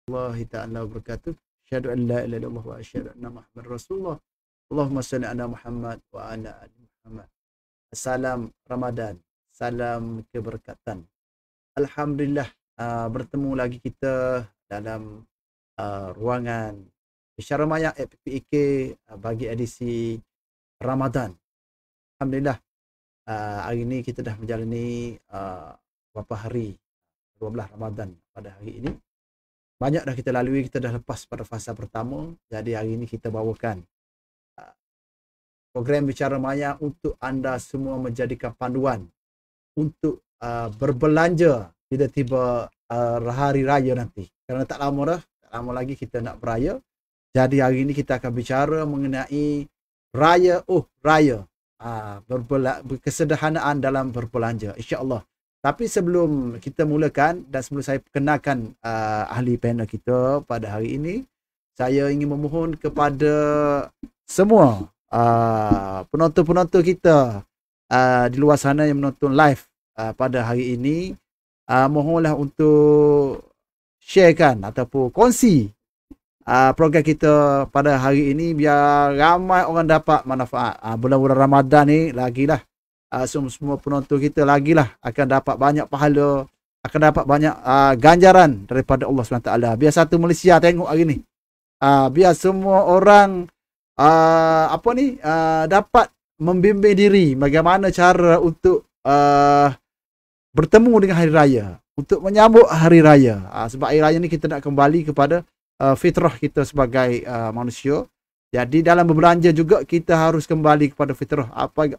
warahmatullahi ta'ala wabarakatuh. Asyhadu an la ilaha illallah wa asyhadu anna Muhammadar Rasulullah. Allahumma salli ala Muhammad wa ala ali Muhammad. Salam Ramadan, salam keberkatan. Alhamdulillah, bertemu lagi kita dalam ruangan Bicara Maya FPIK bagi edisi Ramadan. Alhamdulillah, hari ini kita dah menjalani beberapa hari 12 Ramadan pada hari ini. Banyak dah kita lalui, kita dah lepas pada fasa pertama. Jadi hari ini kita bawakan program Bicara Maya untuk anda semua menjadikan panduan untuk berbelanja tiba-tiba hari raya nanti. Kerana tak lama lagi kita nak beraya. Jadi hari ini kita akan bicara mengenai raya kesederhanaan dalam berbelanja, insya-Allah. Tapi sebelum kita mulakan dan sebelum saya perkenalkan ahli panel kita pada hari ini, saya ingin memohon kepada semua penonton-penonton kita di luar sana yang menonton live pada hari ini, mohonlah untuk sharekan ataupun kongsi program kita pada hari ini biar ramai orang dapat manfaat. Bulan-bulan Ramadan ni lagilah semua penonton kita lagilah akan dapat banyak pahala, akan dapat banyak ganjaran daripada Allah SWT. Biar satu Malaysia tengok hari ni. Biar semua orang dapat membimbing diri bagaimana cara untuk bertemu dengan hari raya, untuk menyambut hari raya. Sebab hari raya ni kita nak kembali kepada fitrah kita sebagai manusia. Jadi dalam berbelanja juga kita harus kembali kepada fitrah.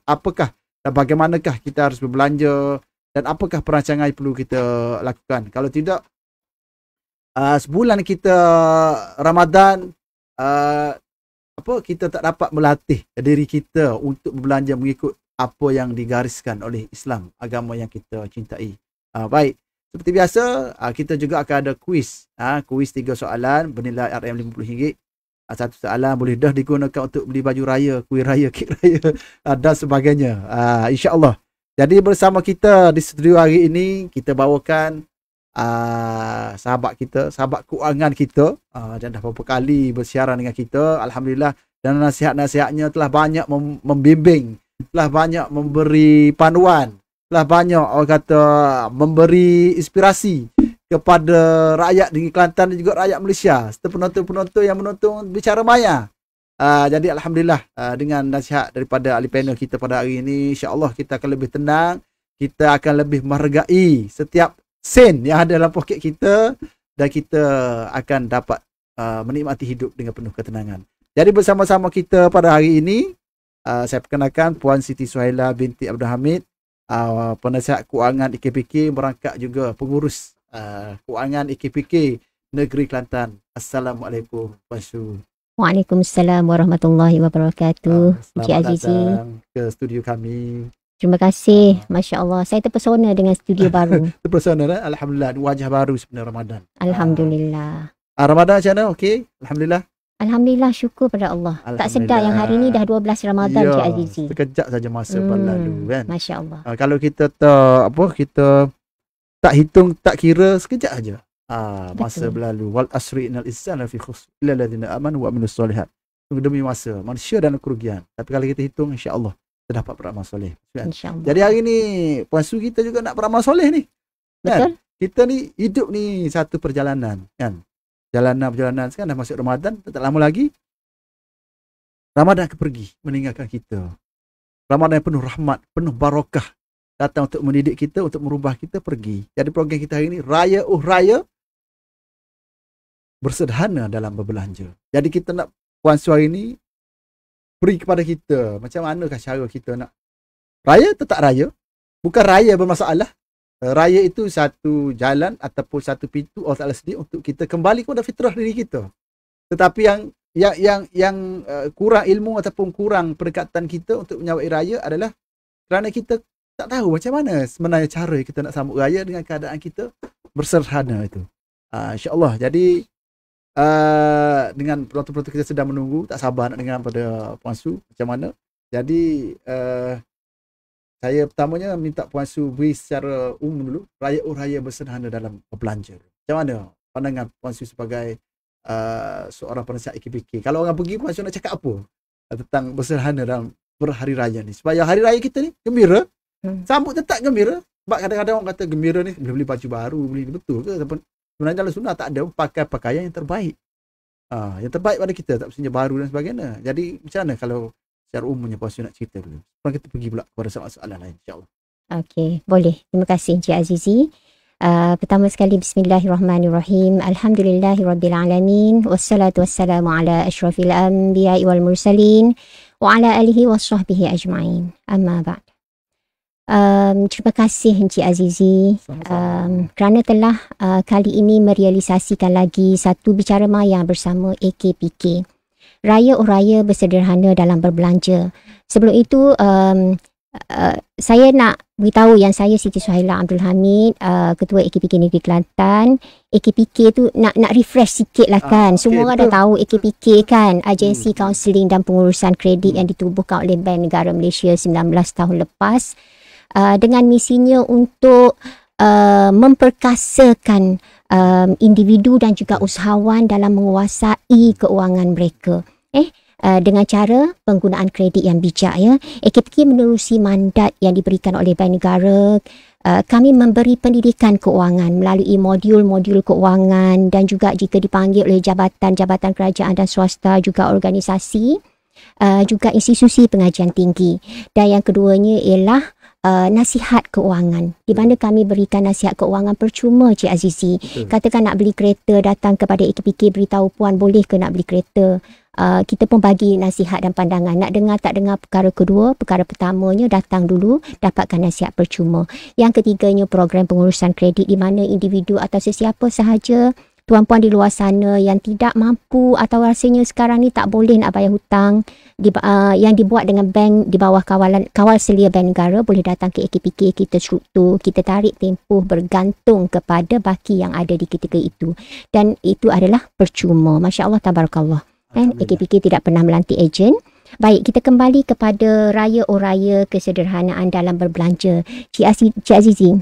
Apakah dan bagaimanakah kita harus berbelanja dan apakah perancangan yang perlu kita lakukan. Kalau tidak, sebulan kita Ramadan, kita tak dapat melatih diri kita untuk berbelanja mengikut apa yang digariskan oleh Islam, agama yang kita cintai. Baik, seperti biasa, kita juga akan ada kuis. Kuis 3 soalan bernilai RM50. Satu soalan boleh dah digunakan untuk beli baju raya, kuih raya, kek raya dan sebagainya. InsyaAllah. Jadi bersama kita di studio hari ini, kita bawakan sahabat kita, sahabat keuangan kita, dan dah beberapa kali bersiaran dengan kita. Alhamdulillah. Dan nasihat-nasihatnya telah banyak membimbing, telah banyak memberi panduan, telah banyak orang kata memberi inspirasi kepada rakyat di Kelantan dan juga rakyat Malaysia serta penonton-penonton yang menonton Bicara Maya. Jadi Alhamdulillah, dengan nasihat daripada ahli panel kita pada hari ini, insya-Allah kita akan lebih tenang, kita akan lebih menghargai setiap sen yang ada dalam poket kita dan kita akan dapat menikmati hidup dengan penuh ketenangan. Jadi bersama-sama kita pada hari ini, saya perkenalkan Puan Siti Suhaila binti Abdul Hamid, penasihat keuangan IKPK, merangkap juga pengurus keuangan IKPK Negeri Kelantan. Assalamualaikum Puan Su. Waalaikumsalam warahmatullahi wabarakatuh. Encik Azizi, datang ke studio kami. terima kasih. Masya Allah, saya terpesona dengan studio baru. Terpesona, Alhamdulillah, wajah baru sebenarnya Ramadan. Alhamdulillah. Ramadan macam mana? Okey, Alhamdulillah. Alhamdulillah, syukur pada Allah. Tak sedar yang hari ni dah 12 Ramadan, Encik Azizi. Sekejap saja masa berlalu kan. Masya Allah. Kalau kita kita tak hitung, tak kira, sekejap aja. Masa berlalu. Wal asri innal insana lafi khusr illa alladziina aamanu wa amilus solihat. Demi masa, manusia dalam kerugian. Tapi kalau kita hitung, insya-Allah kita dapat beramal soleh. Kan? InsyaAllah. Jadi hari ni Puan Su kita juga nak beramal soleh ni. Kan? Betul. Kita ni hidup ni satu perjalanan, kan? Perjalanan sekarang dah masuk Ramadan, tak lama lagi Ramadan akan pergi meninggalkan kita. Ramadan yang penuh rahmat, penuh barakah datang untuk mendidik kita, untuk merubah kita, pergi. Jadi program kita hari ini raya bersederhana dalam berbelanja. Jadi kita nak Puan Su hari ini beri kepada kita macam manakah cara kita nak raya atau tak raya. Bukan raya bermasalah. Raya itu satu jalan ataupun satu pintu Allah Ta'ala sedia untuk kita kembali kepada fitrah diri kita. Tetapi yang kurang ilmu ataupun kurang pendekatan kita untuk menyambut raya adalah kerana kita tak tahu macam mana sebenarnya cara kita nak sambut raya dengan keadaan kita bersederhana itu. InsyaAllah. Jadi dengan penonton-penonton kita sedang menunggu, tak sabar nak dengar pada Puan Su macam mana. Jadi saya pertamanya minta Puan Su beri secara umum dulu raya bersederhana dalam berbelanja. Macam mana pandangan Puan Su sebagai seorang penasihat AKPK? Kalau orang pergi, Puan Su nak cakap apa tentang bersederhana dalam berhari raya ni, supaya hari raya kita ni gembira, sambut tetap gembira. Sebab kadang-kadang orang kata gembira ni boleh beli baju baru, beli, betul ke? Sebenarnya dalam sunnah tak ada, pakai pakaian yang terbaik. Yang terbaik pada kita, tak mestinya baru dan sebagainya. Jadi macam mana kalau secara umumnya Puan Su nak cerita dulu? Sebab kita pergi pula kepada soalan-soalan lain, insyaAllah. Okey, boleh. Terima kasih Encik Azizi. Pertama sekali bismillahirrahmanirrahim. Alhamdulillahirabbilalamin wassalatu wassalamu ala asyrafil anbiya'i wal mursalin wa ala alihi washabbihi ajma'in. Amma ba'd. Terima kasih Encik Azizi kerana telah kali ini merealisasikan lagi satu bicara maya bersama AKPK, Raya-Raya Bersederhana dalam Berbelanja. Sebelum itu saya nak beritahu yang saya Siti Suhaila Abdul Hamid, Ketua AKPK Negeri Kelantan. AKPK tu nak refresh sikit lah kan. Semua orang dah tahu AKPK kan, Agensi Kaunseling dan Pengurusan Kredit yang ditubuhkan oleh Bank Negara Malaysia 19 tahun lepas, dengan misinya untuk memperkasakan individu dan juga usahawan dalam menguasai keuangan mereka. Dengan cara penggunaan kredit yang bijak ya. AKPK menerusi mandat yang diberikan oleh Bank Negara. Kami memberi pendidikan keuangan melalui modul-modul keuangan, dan juga jika dipanggil oleh jabatan-jabatan kerajaan dan swasta, juga organisasi, juga institusi pengajian tinggi. Dan yang keduanya ialah nasihat keuangan, di mana kami berikan nasihat keuangan percuma Cik Azizi. Katakan nak beli kereta, datang kepada AKPK, beritahu puan boleh ke nak beli kereta. Kita pun bagi nasihat dan pandangan. Nak dengar tak dengar perkara kedua, perkara pertamanya datang dulu, dapatkan nasihat percuma. Yang ketiganya program pengurusan kredit, di mana individu atau sesiapa sahaja, tuan-puan di luar sana yang tidak mampu atau rasanya sekarang ni tak boleh nak bayar hutang yang dibuat dengan bank di bawah kawal selia Bank Negara, boleh datang ke AKPK, kita struktur, kita tarik tempoh bergantung kepada baki yang ada di ketika itu, dan itu adalah percuma. Masya Allah, tabarakallah. AKPK tidak pernah melantik ejen. Baik, kita kembali kepada raya-raya kesederhanaan dalam berbelanja. Cik Azizi,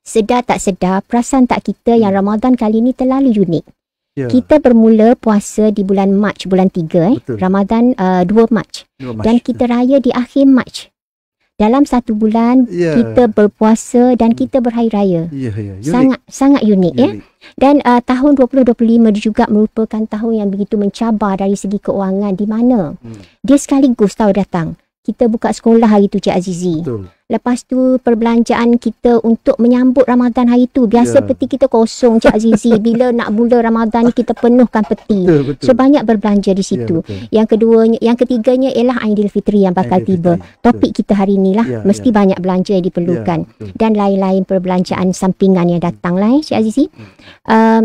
sedar tak sedar, perasan tak kita yang Ramadan kali ni terlalu unik. Kita bermula puasa di bulan Mac, bulan 3 Ramadan 2 Mac. Dan kita raya di akhir Mac. Dalam satu bulan kita berpuasa dan kita berhari raya. Sangat unik ya. Dan tahun 2025 juga merupakan tahun yang begitu mencabar dari segi keuangan, di mana dia sekaligus tahu datang. Kita buka sekolah hari tu Cik Azizi. Lepas tu perbelanjaan kita untuk menyambut Ramadan hari tu. Biasa peti kita kosong Cik Azizi. Bila nak mula Ramadan ni kita penuhkan peti. So banyak berbelanja di situ. Yang ketiganya ialah Aidilfitri yang bakal tiba. Topik kita hari ni lah. Mesti banyak belanja yang diperlukan. Dan lain-lain perbelanjaan sampingan yang datang lah Cik Azizi.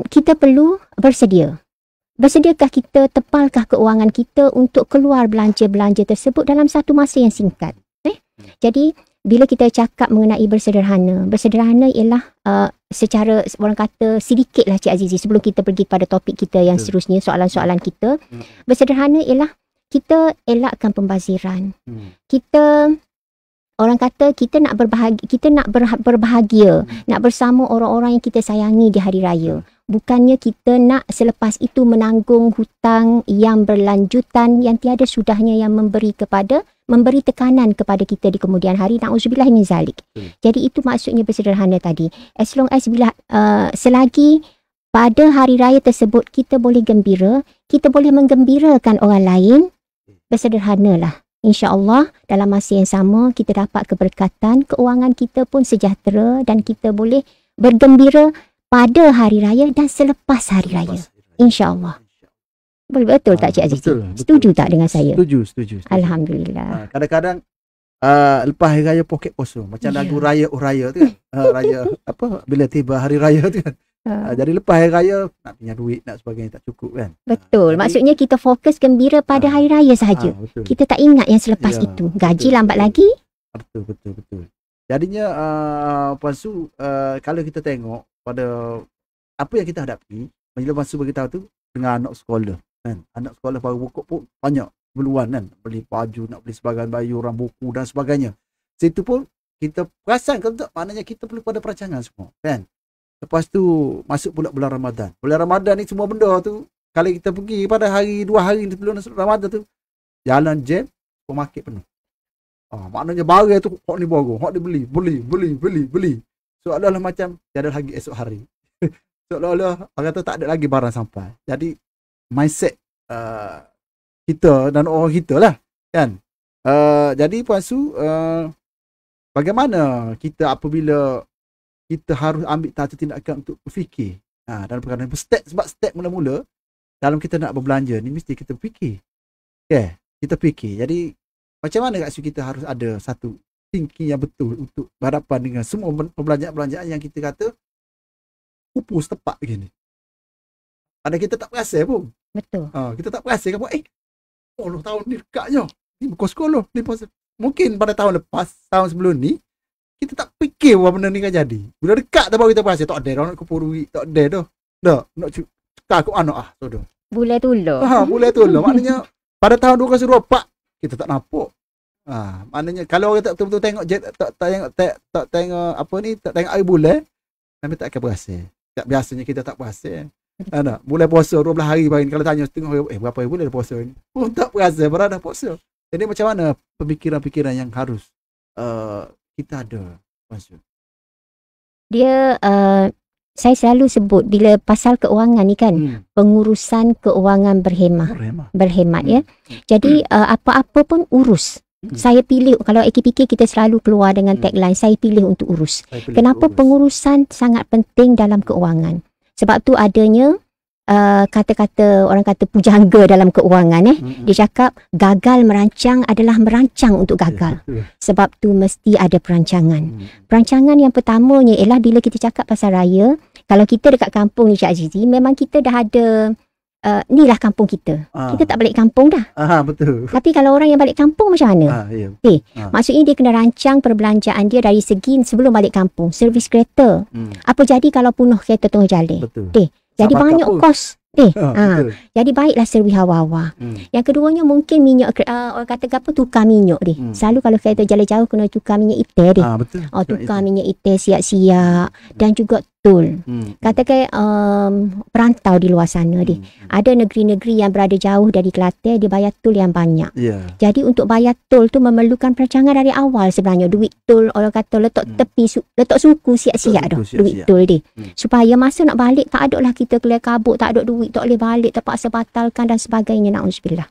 Kita perlu bersedia. Bersediakah kita, tepalkah keuangan kita untuk keluar belanja-belanja tersebut dalam satu masa yang singkat? Jadi, bila kita cakap mengenai bersederhana ialah secara orang kata sedikit lah Cik Azizi, sebelum kita pergi pada topik kita yang seterusnya, soalan-soalan kita. Bersederhana ialah kita elakkan pembaziran. Orang kata kita nak berbahagia, nak bersama orang-orang yang kita sayangi di hari raya. Bukannya kita nak selepas itu menanggung hutang yang berlanjutan, yang tiada sudahnya, yang memberi tekanan kepada kita di kemudian hari. Na'udzubillah min zalik. Jadi itu maksudnya bersederhana tadi. As long as selagi pada hari raya tersebut kita boleh gembira, kita boleh menggembirakan orang lain, bersederhanalah. InsyaAllah dalam masa yang sama kita dapat keberkatan, keuangan kita pun sejahtera, dan kita boleh bergembira pada hari raya dan selepas hari raya. InsyaAllah. Betul tak Cik Aziz? Setuju tak dengan saya? Setuju. Alhamdulillah. Kadang-kadang lepas hari raya poket kosong. Macam lagu raya tu kan. Raya apa, bila tiba hari raya tu kan. Jadi lepas hari raya nak punya duit, nak sebagainya tak cukup kan. Betul. Maksudnya kita fokus gembira pada hari raya sahaja. Kita tak ingat yang selepas itu. Gaji lambat lagi. Betul. Jadinya Puan Su, kalau kita tengok pada apa yang kita hadapi, bila Puan Su beritahu tu dengan anak sekolah kan. Anak sekolah baru pokok pun banyak keperluan kan. Beli baju, nak beli sebagian bayu, orang buku dan sebagainya. Situ pun kita perasan kalau tak, maknanya kita perlu pada perancangan semua kan. Lepas tu masuk pula bulan Ramadan. Bulan Ramadan ni semua benda tu, kalau kita pergi pada hari 2 hari sebelum Ramadan tu, jalan jam, supermarket penuh. Maknanya barang tu hok ni borong, hok ni beli. Seolah-olah macam tiada lagi esok hari. Seolah-olah orang kata tak ada lagi barang sampai. Jadi mindset kita dan orang kita lah kan. Jadi Puan Su, bagaimana kita apabila kita harus ambil satu tindakan untuk berfikir dalam perkara ni. Sebab step mula-mula dalam kita nak berbelanja ni mesti kita fikir. Okay, kita fikir. Jadi macam mana Kak Su kita harus ada satu thinking yang betul untuk berhadapan dengan semua perbelanjaan yang kita kata pupus tepat begini. Ada kita tak perasan pun. Betul. Kita tak perasan kan, 10 tahun ni dekatnya. Ni berkos-kos mungkin pada tahun lepas, tahun sebelum ni, kita tak fikir bahawa benda ni kan jadi. Bila dekat tu baru kita perasan, tak ada dah nak kumpul duit, tak ada dah. Dah, nak cekar aku anak so dah. Boleh tolong. Boleh tolong. Maknanya pada tahun 2024 kita tak nampak. Maknanya kalau orang tak betul-betul tengok tak tengok apa ni, tak tengok air bulan, kami tak akan berasa. Tak biasanya kita tak berasa. Bulan puasa 12 hari baru kalau tanya setengah berapa hari bulan puasa ni? Pun tak berasa berada puasa. Jadi macam mana pemikiran-pemikiran yang harus kita ada, maksud? Dia saya selalu sebut bila pasal keuangan ni kan, pengurusan keuangan berhemat ya. Jadi apa-apa pun urus. Saya pilih, kalau AKPK kita selalu keluar dengan tagline, saya pilih untuk urus. Kenapa pengurusan sangat penting dalam keuangan? Sebab tu adanya kata-kata, orang kata pujangga dalam keuangan. Dia cakap gagal merancang adalah merancang untuk gagal. Sebab tu mesti ada perancangan. Perancangan yang pertamanya ialah bila kita cakap pasal raya, kalau kita dekat kampung ni Cik Azizi, memang kita dah ada ni lah kampung kita. Kita tak balik kampung dah. Betul. Tapi kalau orang yang balik kampung macam mana? Maksudnya dia kena rancang perbelanjaan dia dari segi sebelum balik kampung. Servis kereta. Apa jadi kalau penuh kereta tengah jalan? Betul. Jadi banyak kos. Jadi baiklah servis hawa-hawa. Yang keduanya mungkin minyak, orang kata apa, tukar minyak dia. Selalu kalau kereta jalan jauh kena tukar minyak itik dia. Betul. Tukar minyak itik siap-siap. Dan juga tol. Katakan perantau di luar sana dia. Ada negeri-negeri yang berada jauh dari Kelantan, dia bayar tol yang banyak. Jadi untuk bayar tol tu memerlukan perancangan dari awal sebenarnya. Duit tol, orang kata letak tepi, letak suku siap-siap dah. Duit tol dia. Supaya masa nak balik tak ada lah kita keluar kabut, tak ada duit, tak boleh balik, terpaksa batalkan dan sebagainya. Na'udzubillah.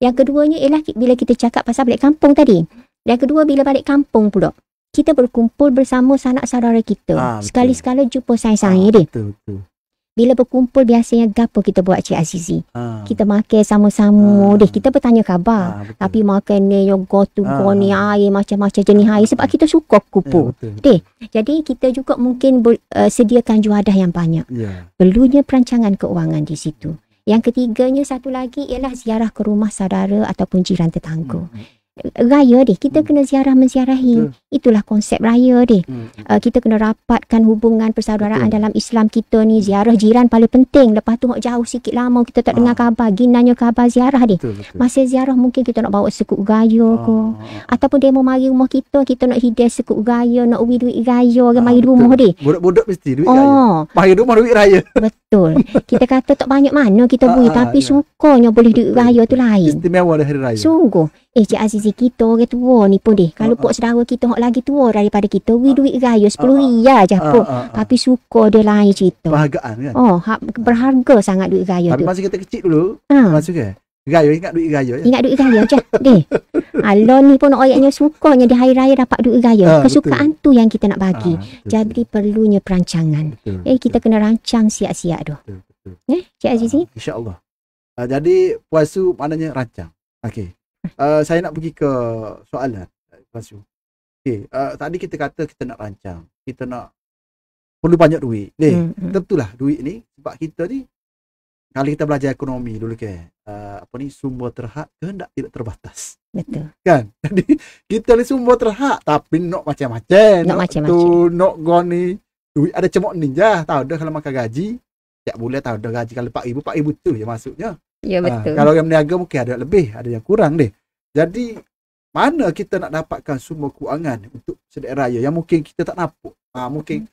Yang keduanya ialah bila kita cakap pasal balik kampung tadi. Yang kedua, bila balik kampung pula, kita berkumpul bersama sanak saudara kita. Sekali-sekala jumpa saya-saya dia. Betul. Bila berkumpul biasanya gapo kita buat Cik Azizi? Kita makan sama-sama deh. Kita bertanya khabar. Tapi makan ni yoga tu ni air macam-macam jenis air sebab kita suka kumpul. Deh. Jadi kita juga mungkin sediakan juadah yang banyak. Perlunya perancangan keuangan di situ. Yang ketiganya satu lagi ialah ziarah ke rumah saudara ataupun jiran tetangga. Raya deh, kita kena menziarahi. Itulah konsep raya deh. Kita kena rapatkan hubungan persaudaraan dalam Islam kita ni. Ziarah jiran paling penting. Lepas tu jauh sikit lama kita tak dengar khabar, ginanya khabar ziarah deh. Masa ziarah mungkin kita nak bawa sekut gaya ke, ataupun dia mau mari rumah kita nak hidayah sekut gaya, nak ubi duit gaya orang mari rumah deh. Budak-budak mesti duit raya. Mari rumah duit raya. Betul. Kita kata tak banyak mana kita beri, tapi sukanya boleh duit raya tu lain. Istimewa dah hari raya. Sungguh. Cik Azizi kita orang tua ni pun deh. Kalau pok saudara kita hok lagi tua daripada kita, duit raya 10 riyal je pun. Tapi suka dia lain cerita. Perhargaan kan? Berharga sangat duit raya tu. Tapi masa kita kecil dulu, masuk ke? Raya, ingat duit raya je. Ingat duit raya je deh. Alon ni pun ayatnya sukanya di hari raya dapat duit raya. Kesukaan tu yang kita nak bagi. Jadi perlunya perancangan. Kita kena rancang siap-siap tu. Cik Azizi? InsyaAllah. Jadi Puan Su maknanya rancang. Okey. Saya nak pergi ke soalan Puan Su. Tadi kita kata kita nak rancang, kita nak perlu banyak duit. Tentulah duit ni sebab kita ni kalau kita belajar ekonomi dulu ke sumber terhad kehendak tidak terbatas. Betul. Kan? Jadi kita ni sumber terhad tapi nak macam-macam. Nak goni duit ada cemok ninja. Tahu dah kalau makan gaji tiap bulan tahu dah gaji kalau 4,000 tu je masuknya. Ya betul. Kalau yang berniaga mungkin ada lebih, ada yang kurang deh. Jadi mana kita nak dapatkan sumber keuangan untuk sedia raya yang mungkin kita tak nampak. Mungkin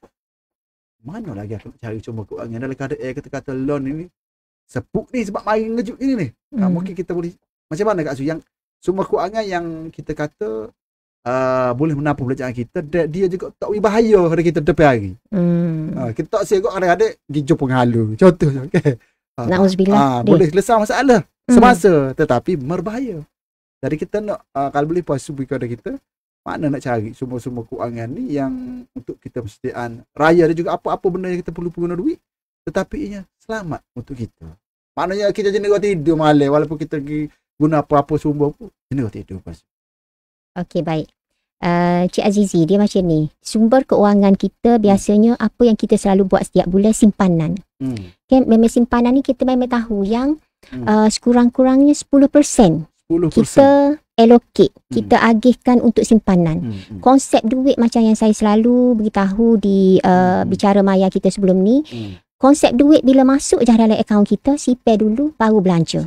mana lagi aku nak cari sumber kewangan dalam keadaan kata-kata loan ini sepuk ni sebab mari ngejut ini ni. Mungkin kita boleh macam mana Kak Su yang sumber kewangan yang kita kata boleh menampung belanjaan kita, dia juga tak boleh bahaya pada kita depan hari. Kita tak siap kadang-kadang pergi jumpa penghalu. Contohnya okay. Nauzubillah. Boleh selesai masalah semasa tetapi berbahaya. Jadi kita nak kalau boleh puas kepada kita mana nak cari sumber-sumber kewangan ni yang untuk kita persediaan raya dan juga apa-apa benda yang kita perlu guna duit tetapi ianya selamat untuk kita. Maknanya kita jenis tidur malam walaupun kita pergi guna apa-apa sumber pun jenis tidur pas. Okey, baik. Cik Azizi, dia macam ni. Sumber keuangan kita biasanya apa yang kita selalu buat setiap bulan simpanan. Okay, memang simpanan ni kita memang tahu yang sekurang-kurangnya 10%. Kita allocate, kita agihkan untuk simpanan. Konsep duit macam yang saya selalu beritahu di bicara maya kita sebelum ni. Konsep duit bila masuk je dalam akaun kita, sipir dulu baru belanja.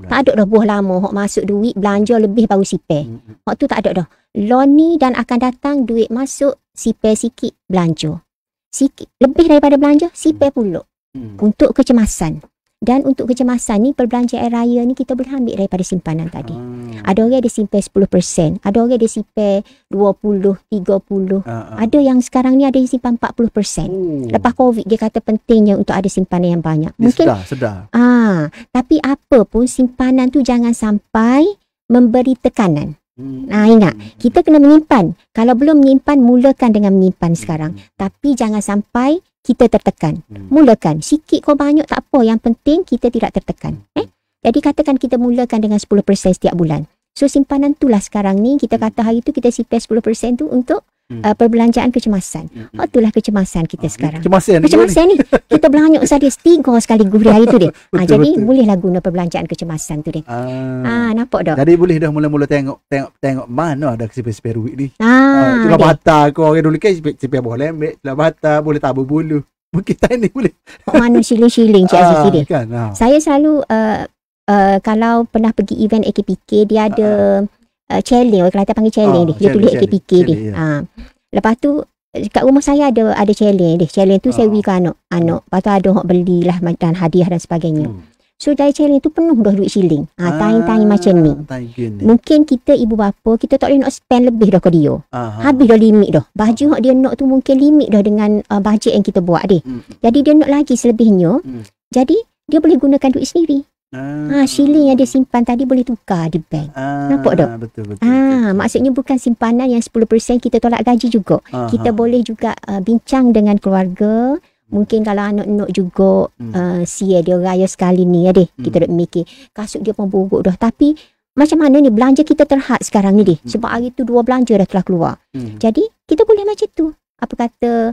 Tak ada dah buah lama hok masuk duit belanja lebih baru sipir. Hok tu tak ada dah. Loan ni dan akan datang duit masuk sipir sikit belanja. Sikit lebih daripada belanja sipir pula. Untuk kecemasan. Dan untuk kecemasan ni perbelanjaan raya ni kita boleh ambil daripada simpanan tadi. Ada orang dia simpan 10%, ada orang dia simpan 20, 30. Ada yang sekarang ni ada yang simpan 40%. Lepas Covid dia kata pentingnya untuk ada simpanan yang banyak. Mungkin sedar. Tapi apa pun simpanan tu jangan sampai memberi tekanan. Ingat, kita kena menyimpan. Kalau belum menyimpan, mulakan dengan menyimpan sekarang. Tapi jangan sampai kita tertekan. Mulakan. Sikit kau banyak tak apa. Yang penting kita tidak tertekan. Jadi katakan kita mulakan dengan 10% setiap bulan. So simpanan itulah sekarang ni. Kita kata hari tu kita simpan 10% tu untuk perbelanjaan kecemasan. Itulah kecemasan kita sekarang. Kecemasan ni. Kita belanja saja 3 sekali gurih hari tu dia. Jadi bolehlah guna perbelanjaan kecemasan tu dia. Nampak tak? Jadi boleh dah mula-mula tengok mana ada sipir-sipir duit ni. Celah bata kau orang dulu kan sipir boleh ambil, celah bata boleh tabur bulu. Mungkin time ni boleh. Mana siling-siling Cik Azizi dia. Kan, saya selalu kalau pernah pergi event AKPK dia ada challenge, orang Kelantan panggil challenge dia tulis AKPK dia. Lepas tu kat rumah saya ada challenge dia. Challenge tu saya beri ke anak. Lepas tu ada orang belilah dan hadiah dan sebagainya. So dari challenge tu penuh dah duit shilling. Tanya-tanya macam ni. Mungkin kita ibu bapa kita tak boleh nak spend lebih dah ke dia. Habis dah limit dah. Baju yang dia nak tu mungkin limit dah dengan bajet yang kita buat dia. Jadi dia nak lagi selebihnya. Jadi dia boleh gunakan duit sendiri. Shilling yang dia simpan tadi boleh tukar di bank. Nampak tak? Betul. Maksudnya bukan simpanan yang 10% kita tolak gaji juga. Kita boleh juga bincang dengan keluarga. Mungkin kalau anak-anak juga dia raya sekali ni kita nak mikir kasut dia pun buruk dah. Tapi macam mana ni belanja kita terhad sekarang ni sebab hari tu 2 belanja dah telah keluar. Jadi kita boleh macam tu. Apa kata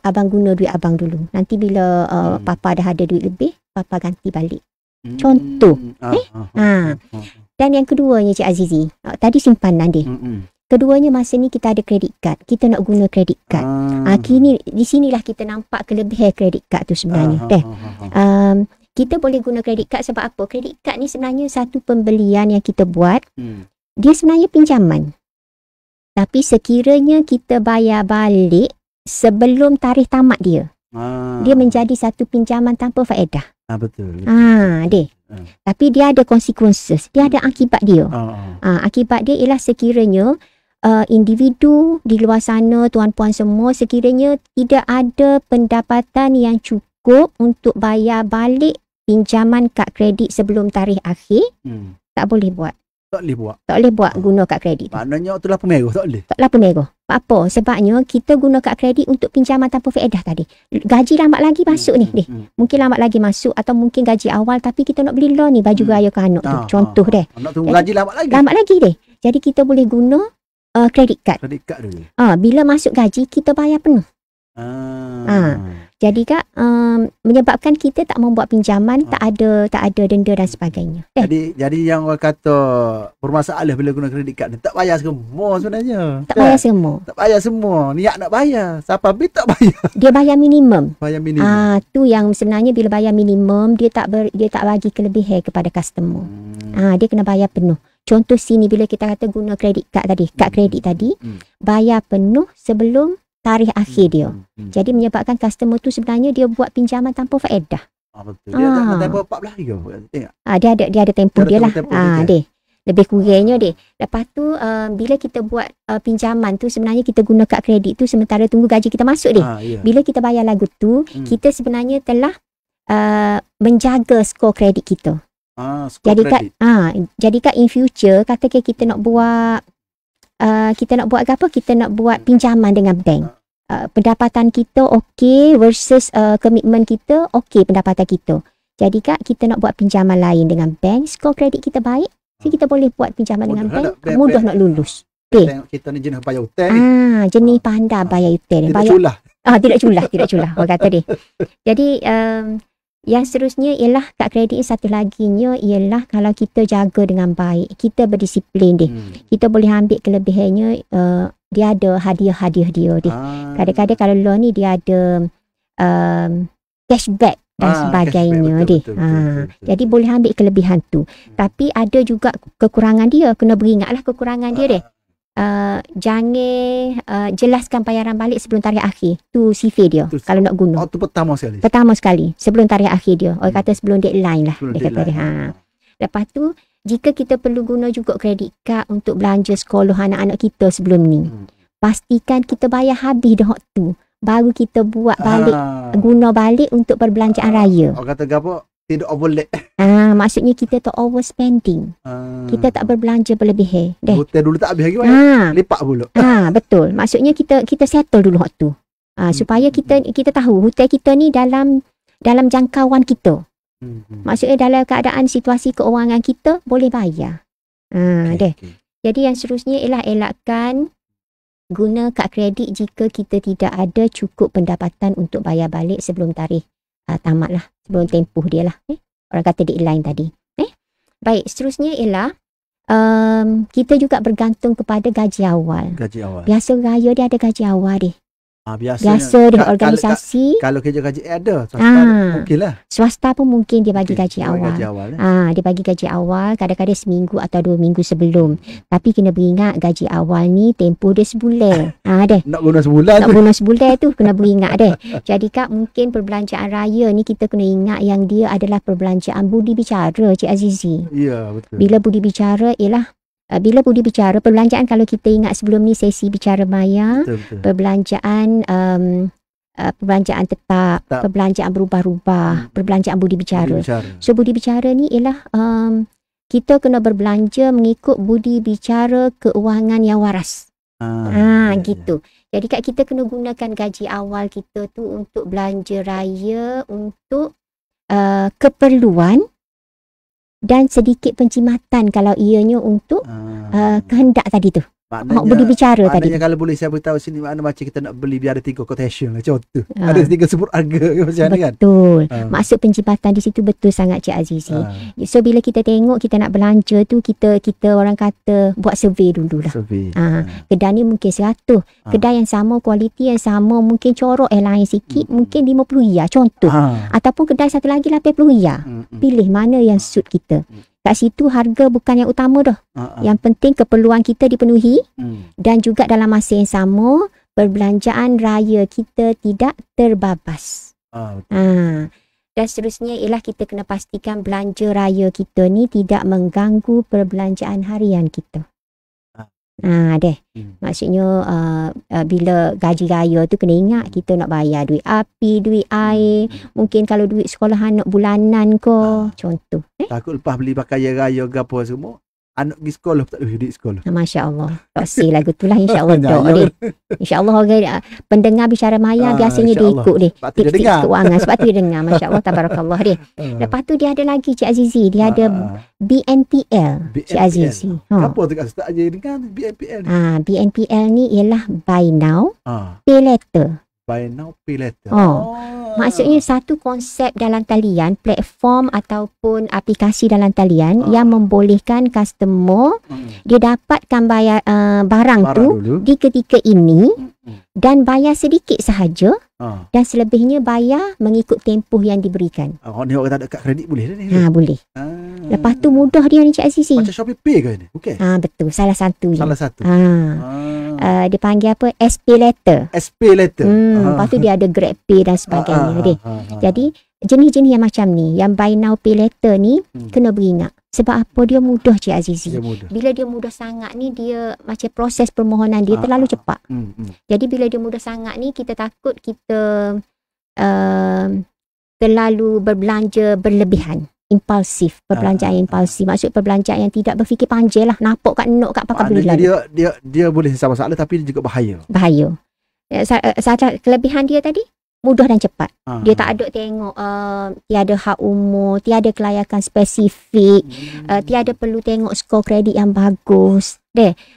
abang guna duit abang dulu. Nanti bila papa dah ada duit lebih, papa ganti balik. Contoh. Dan yang keduanya Cik Azizi, tadi simpanan dia. Keduanya masa ni kita ada kredit card. Kita nak guna kredit card. Kini di sinilah kita nampak kelebihan kredit card tu sebenarnya. Kita boleh guna kredit card sebab apa? Kredit card ni sebenarnya satu pembelian yang kita buat. Dia sebenarnya pinjaman. Tapi sekiranya kita bayar balik sebelum tarikh tamat dia. Dia menjadi satu pinjaman tanpa faedah. Betul. Tapi dia ada consequences. Dia ada akibat dia. Akibat dia ialah sekiranya individu di luar sana, tuan-puan semua, sekiranya tidak ada pendapatan yang cukup untuk bayar balik pinjaman kad kredit sebelum tarikh akhir, tak boleh buat. Tak boleh buat guna kad kredit. Maknanya tu lampu merah tak boleh. Tak lampu merah. Apa? Sebabnya kita guna kad kredit untuk pinjaman tanpa faedah tadi. Gaji lambat lagi masuk ni. Mungkin lambat lagi masuk atau mungkin gaji awal tapi kita nak beli loan ni baju raya ke anak tu. Contoh deh. Nak tunggu gaji lambat lagi. Lambat lagi deh. Jadi kita boleh guna kredit card. Kredit card dulu. Bila masuk gaji kita bayar penuh. Jadi Kak, menyebabkan kita tak membuat pinjaman, tak ada denda dan sebagainya. Jadi yang orang kata bermasalah bila guna kredit kad ni, tak bayar semua sebenarnya. Tak bayar semua. Tak bayar semua. Niat nak bayar. Siapa bil tak bayar. Dia bayar minimum. Bayar minimum. Tu yang sebenarnya bila bayar minimum, dia tak bagi kelebihan kepada customer. Dia kena bayar penuh. Contoh sini bila kita kata guna kredit kad tadi, kad kredit tadi, bayar penuh sebelum tarikh akhir dia. Jadi menyebabkan customer tu sebenarnya dia buat pinjaman tanpa faedah. Betul. Dia ada tempoh 14 hari ke? Tengok. Dia ada tempoh dia lah. Dia. Lebih kurangnya dia. Lepas tu bila kita buat pinjaman tu sebenarnya kita guna kad kredit tu sementara tunggu gaji kita masuk dia. Bila kita bayar lagu tu, kita sebenarnya telah menjaga skor kredit kita. Jadi kat in future katakan kita nak buat kita nak buat pinjaman dengan bank. Pendapatan kita okey versus komitmen kita okey pendapatan kita. Jadi kak kita nak buat pinjaman lain dengan bank, skor kredit kita baik, so kita boleh buat pinjaman dengan bank, mudah nak lulus. Tengok kita ni jenis bayar hutang ni. Jenis pandai bayar hutang. Tidak culah. Orang kata dia. Jadi yang seterusnya ialah kad kredit satu laginya ialah kalau kita jaga dengan baik, kita berdisiplin dia. Kita boleh ambil kelebihannya, dia ada hadiah-hadiah dia. Kadang-kadang kalau loan ni dia ada cashback dan sebagainya dia. Jadi boleh ambil kelebihan tu. Tapi ada juga kekurangan dia, kena beringatlah kekurangan dia. Jangan jelaskan bayaran balik sebelum tarikh akhir. Tu sifir dia kalau nak guna. Tu pertama sekali sebelum tarikh akhir dia. Orang kata sebelum deadline lah. Lepas tu jika kita perlu guna juga kredit kad untuk belanja sekolah anak-anak kita sebelum ni, pastikan kita bayar habis dah tu, baru kita buat balik, guna balik untuk perbelanjaan raya. Orang kata apa? Tidak overlap. Maksudnya kita tak overspending. Kita tak berbelanja berlebihan. Hotel dulu tak habis lagi banyak. Lepak pula. Betul. Maksudnya kita settle dulu waktu. Supaya kita tahu hotel kita ni dalam jangkauan kita. Maksudnya dalam keadaan situasi keuangan kita boleh bayar. Jadi yang seterusnya ialah elakkan guna kad kredit jika kita tidak ada cukup pendapatan untuk bayar balik sebelum tarikh tamat lah, sebelum tempoh dia lah. Orang kata deadline tadi. Baik, seterusnya ialah kita juga bergantung kepada gaji awal. Biasa raya dia ada gaji awal dia. Biasa dengan organisasi. Kalau kerja gaji ada, swasta mungkin lah. Swasta pun mungkin dia bagi gaji awal. Dia bagi gaji awal kadang-kadang seminggu atau 2 minggu sebelum. Tapi kena beringat gaji awal ni tempoh dia sebulan. Nak guna sebulan tu kena beringat deh. Jadi kak mungkin perbelanjaan raya ni kita kena ingat yang dia adalah perbelanjaan budi bicara Cik Azizi. Ya, betul. Bila budi bicara ialah perbelanjaan kalau kita ingat sebelum ni sesi bicara maya, perbelanjaan perbelanjaan tetap, perbelanjaan berubah-ubah, perbelanjaan budi bicara. So budi bicara ni ialah kita kena berbelanja mengikut budi bicara keuangan yang waras. Gitu. Jadi kat kita kena gunakan gaji awal kita tu untuk belanja raya, untuk keperluan dan sedikit penjimatan kalau ianya untuk kehendak tadi tu. Budi bicara tadi. Maknanya kalau boleh saya beritahu sini makna macam kita nak beli biar ada 3 quotation lah contoh. Ada 3 sebut harga ke macam ni kan. Betul. Maksud penjimatan di situ betul sangat Cik Azizi. So bila kita tengok kita nak belanja tu kita orang kata buat survey dululah. Kedai ni mungkin 100. Kedai yang sama, kualiti yang sama, mungkin corok lain sikit, mungkin RM50 contoh. Ataupun kedai satu lagi RM80. Pilih mana yang suit kita. Kat situ harga bukan yang utama dah. Yang penting keperluan kita dipenuhi dan juga dalam masa yang sama perbelanjaan raya kita tidak terbabas. Dan seterusnya ialah kita kena pastikan belanja raya kita ni tidak mengganggu perbelanjaan harian kita. Maksudnya bila gaji raya tu kena ingat kita nak bayar duit api, duit air, mungkin kalau duit sekolah anak bulanan ke, contoh. Takut lepas beli pakaian raya ke apa semua, anak pergi sekolah tak ada duit sekolah. Masya Allah. Tak say lagu tu lah insya-Allah. Insya-Allah orang pendengar bicara maya biasanya dia ikut dia. Tips-tips keuangan sebab tu dia dengar. Masya-Allah tabarakallah dia. Lepas tu dia ada lagi Cik Azizi, dia ada BNPL Cik Azizi. Apa tu kat start aja dengar BNPL ni? BNPL ni ialah buy now, pay later. Buy now, pay later. Maksudnya satu konsep dalam talian, platform ataupun aplikasi dalam talian yang membolehkan customer dia dapatkan bayar barang tu dulu di ketika ini dan bayar sedikit sahaja dan selebihnya bayar mengikut tempoh yang diberikan. Ni orang tak ada kad kredit boleh dah ni. Boleh. Lepas tu mudah dia ni Cik Azizi. Macam Shopee Pay ke ni? Bukan. Betul, salah satu je. Salah satu. Dia panggil apa? SP letter. SP letter. Lepas tu dia ada Grab Pay dan sebagainya. Jadi jenis-jenis yang macam ni, yang buy now pay later ni kena beringat. Sebab apa? Dia mudah Cik Azizi. Bila dia mudah sangat ni, dia macam proses permohonan dia terlalu cepat. Jadi bila dia mudah sangat ni, kita takut kita terlalu berbelanja berlebihan. Impulsif, perbelanjaan impulsif. Maksud perbelanjaan yang tidak berfikir panjang lah. Nampak kat nok kat pakai beli lalu. Dia boleh sama masalah tapi dia juga bahaya. Bahaya. Kelebihan dia tadi, mudah dan cepat. Dia tak ada tengok tiada hak umur, tiada kelayakan spesifik, tiada perlu tengok skor kredit yang bagus.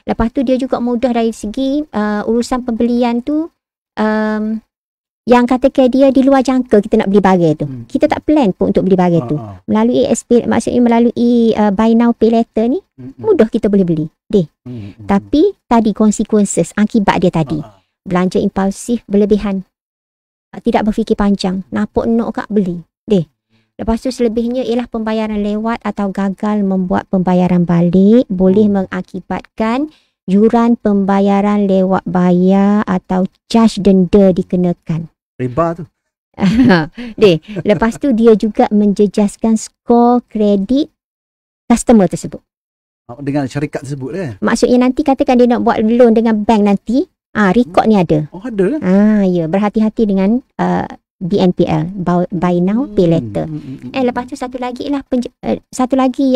Lepas tu dia juga mudah dari segi urusan pembelian tu, yang katakan dia di luar jangka kita nak beli barang tu. Kita tak plan pun untuk beli barang tu. Melalui SP, maksudnya melalui buy now pay later ni, mudah kita boleh beli. Tapi tadi consequences, akibat dia tadi. Belanja impulsif berlebihan. Tidak berfikir panjang. Nampak nak kat beli. Lepas tu selebihnya ialah pembayaran lewat atau gagal membuat pembayaran balik boleh mengakibatkan yuran pembayaran lewat bayar atau charge denda dikenakan. Riba tu. Lepas tu dia juga menjejaskan skor kredit customer tersebut. Dengan syarikat tersebut Maksudnya nanti katakan dia nak buat loan dengan bank nanti, rekod ni ada. Ada lah. Ya, berhati-hati dengan BNPL, buy now pay later. Lepas tu satu lagi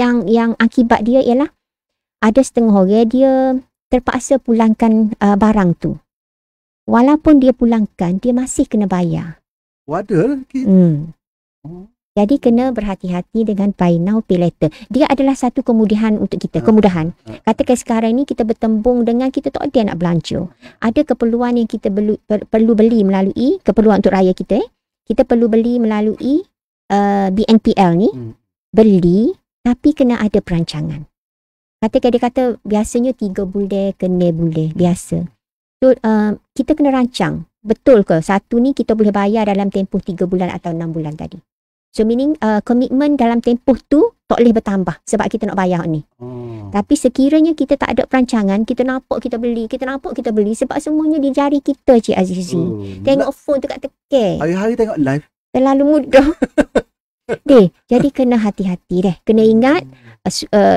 yang akibat dia ialah ada setengah orang dia terpaksa pulangkan barang tu. Walaupun dia pulangkan, dia masih kena bayar. Waduh. Jadi kena berhati-hati dengan buy now pay later. Dia adalah satu kemudahan untuk kita. Kemudahan. Katakan sekarang ni kita bertembung dengan kita tak ada nak belanja. Ada keperluan yang kita perlu beli melalui keperluan untuk raya kita. Kita perlu beli melalui BNPL ni. Beli tapi kena ada perancangan. Katakan dia kata biasanya 3 bulan kena boleh. Biasa. So, kita kena rancang. Betul ke? Satu ni kita boleh bayar dalam tempoh 3 bulan atau 6 bulan tadi. So meaning komitmen dalam tempoh tu tak boleh bertambah sebab kita nak bayar ni. Tapi sekiranya kita tak ada perancangan, kita nampak kita beli sebab semuanya di jari kita Cik Azizi. Tengok phone tu kat tekan. Hari-hari tengok live. Terlalu mudah. Jadi kena hati-hati Kena ingat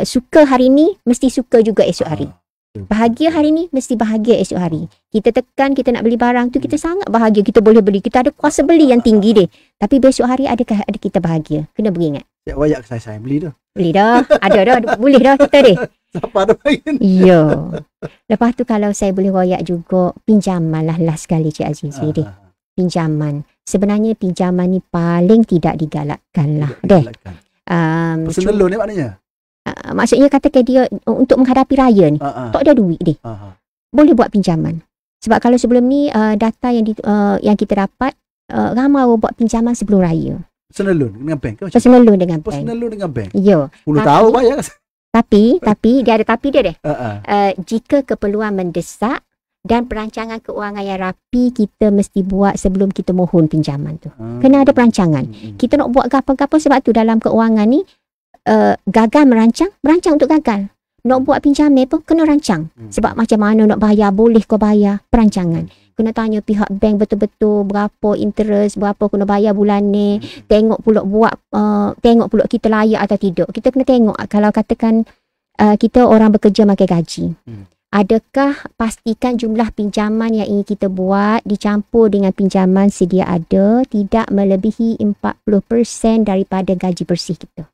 suka hari ni mesti suka juga esok hari. Bahagia hari ni mesti bahagia esok hari. Kita tekan kita nak beli barang tu, kita sangat bahagia kita boleh beli, kita ada kuasa beli yang tinggi tapi besok hari adakah kita bahagia? Kena beringat. Wayak saya beli dah. Beli dah. Ada boleh dah kita Siapa ada main? Ya. Lepas tu kalau saya boleh wayak juga, pinjaman lah last sekali Cik Azizi Pinjaman. Sebenarnya pinjaman ni paling tidak digalakkan lah. Personal loan ni maknanya? Maksudnya katakan dia untuk menghadapi raya ni tak ada duit boleh buat pinjaman. Sebab kalau sebelum ni data yang kita dapat ramai orang buat pinjaman sebelum raya. Personal loan dengan bank ke? Personal loan dengan bank. Personal loan dengan bank. Ya. 10 tahun bayar. Tapi dia ada tapi dia jika keperluan mendesak dan perancangan keuangan yang rapi kita mesti buat sebelum kita mohon pinjaman tu. Kena ada perancangan. Kita nak buat apa-apa sebab tu dalam keuangan ni gagal merancang untuk gagal. Nak buat pinjaman pun kena rancang. Sebab macam mana nak bayar, boleh kau bayar, perancangan. Kena tanya pihak bank betul-betul berapa interest, berapa kena bayar bulan ni. Tengok pula kita layak atau tidak. Kita kena tengok kalau katakan kita orang bekerja makan gaji. Adakah pastikan jumlah pinjaman yang ingin kita buat dicampur dengan pinjaman sedia ada tidak melebihi 40% daripada gaji bersih kita.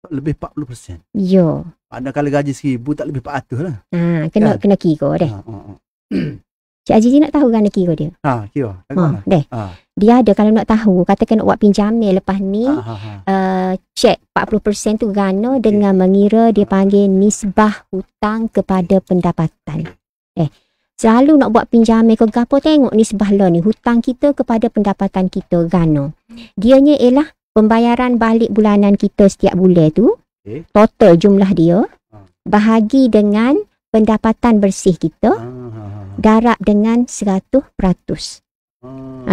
Lebih 40%. Ya. Ada kalau gaji 1,000 tak lebih 400 lah. Kena kira Cik Azizi nak tahu kan kira dia? Kira. Dia ada kalau nak tahu, katakan nak buat pinjaman lepas ni cek 40% tu gana dengan mengira dia panggil nisbah hutang kepada pendapatan. Selalu nak buat pinjaman ke gapo tengok nisbah lah ni hutang kita kepada pendapatan kita gana. Dianya ialah pembayaran balik bulanan kita setiap bulan tu, total jumlah dia, bahagi dengan pendapatan bersih kita, darab dengan 100%.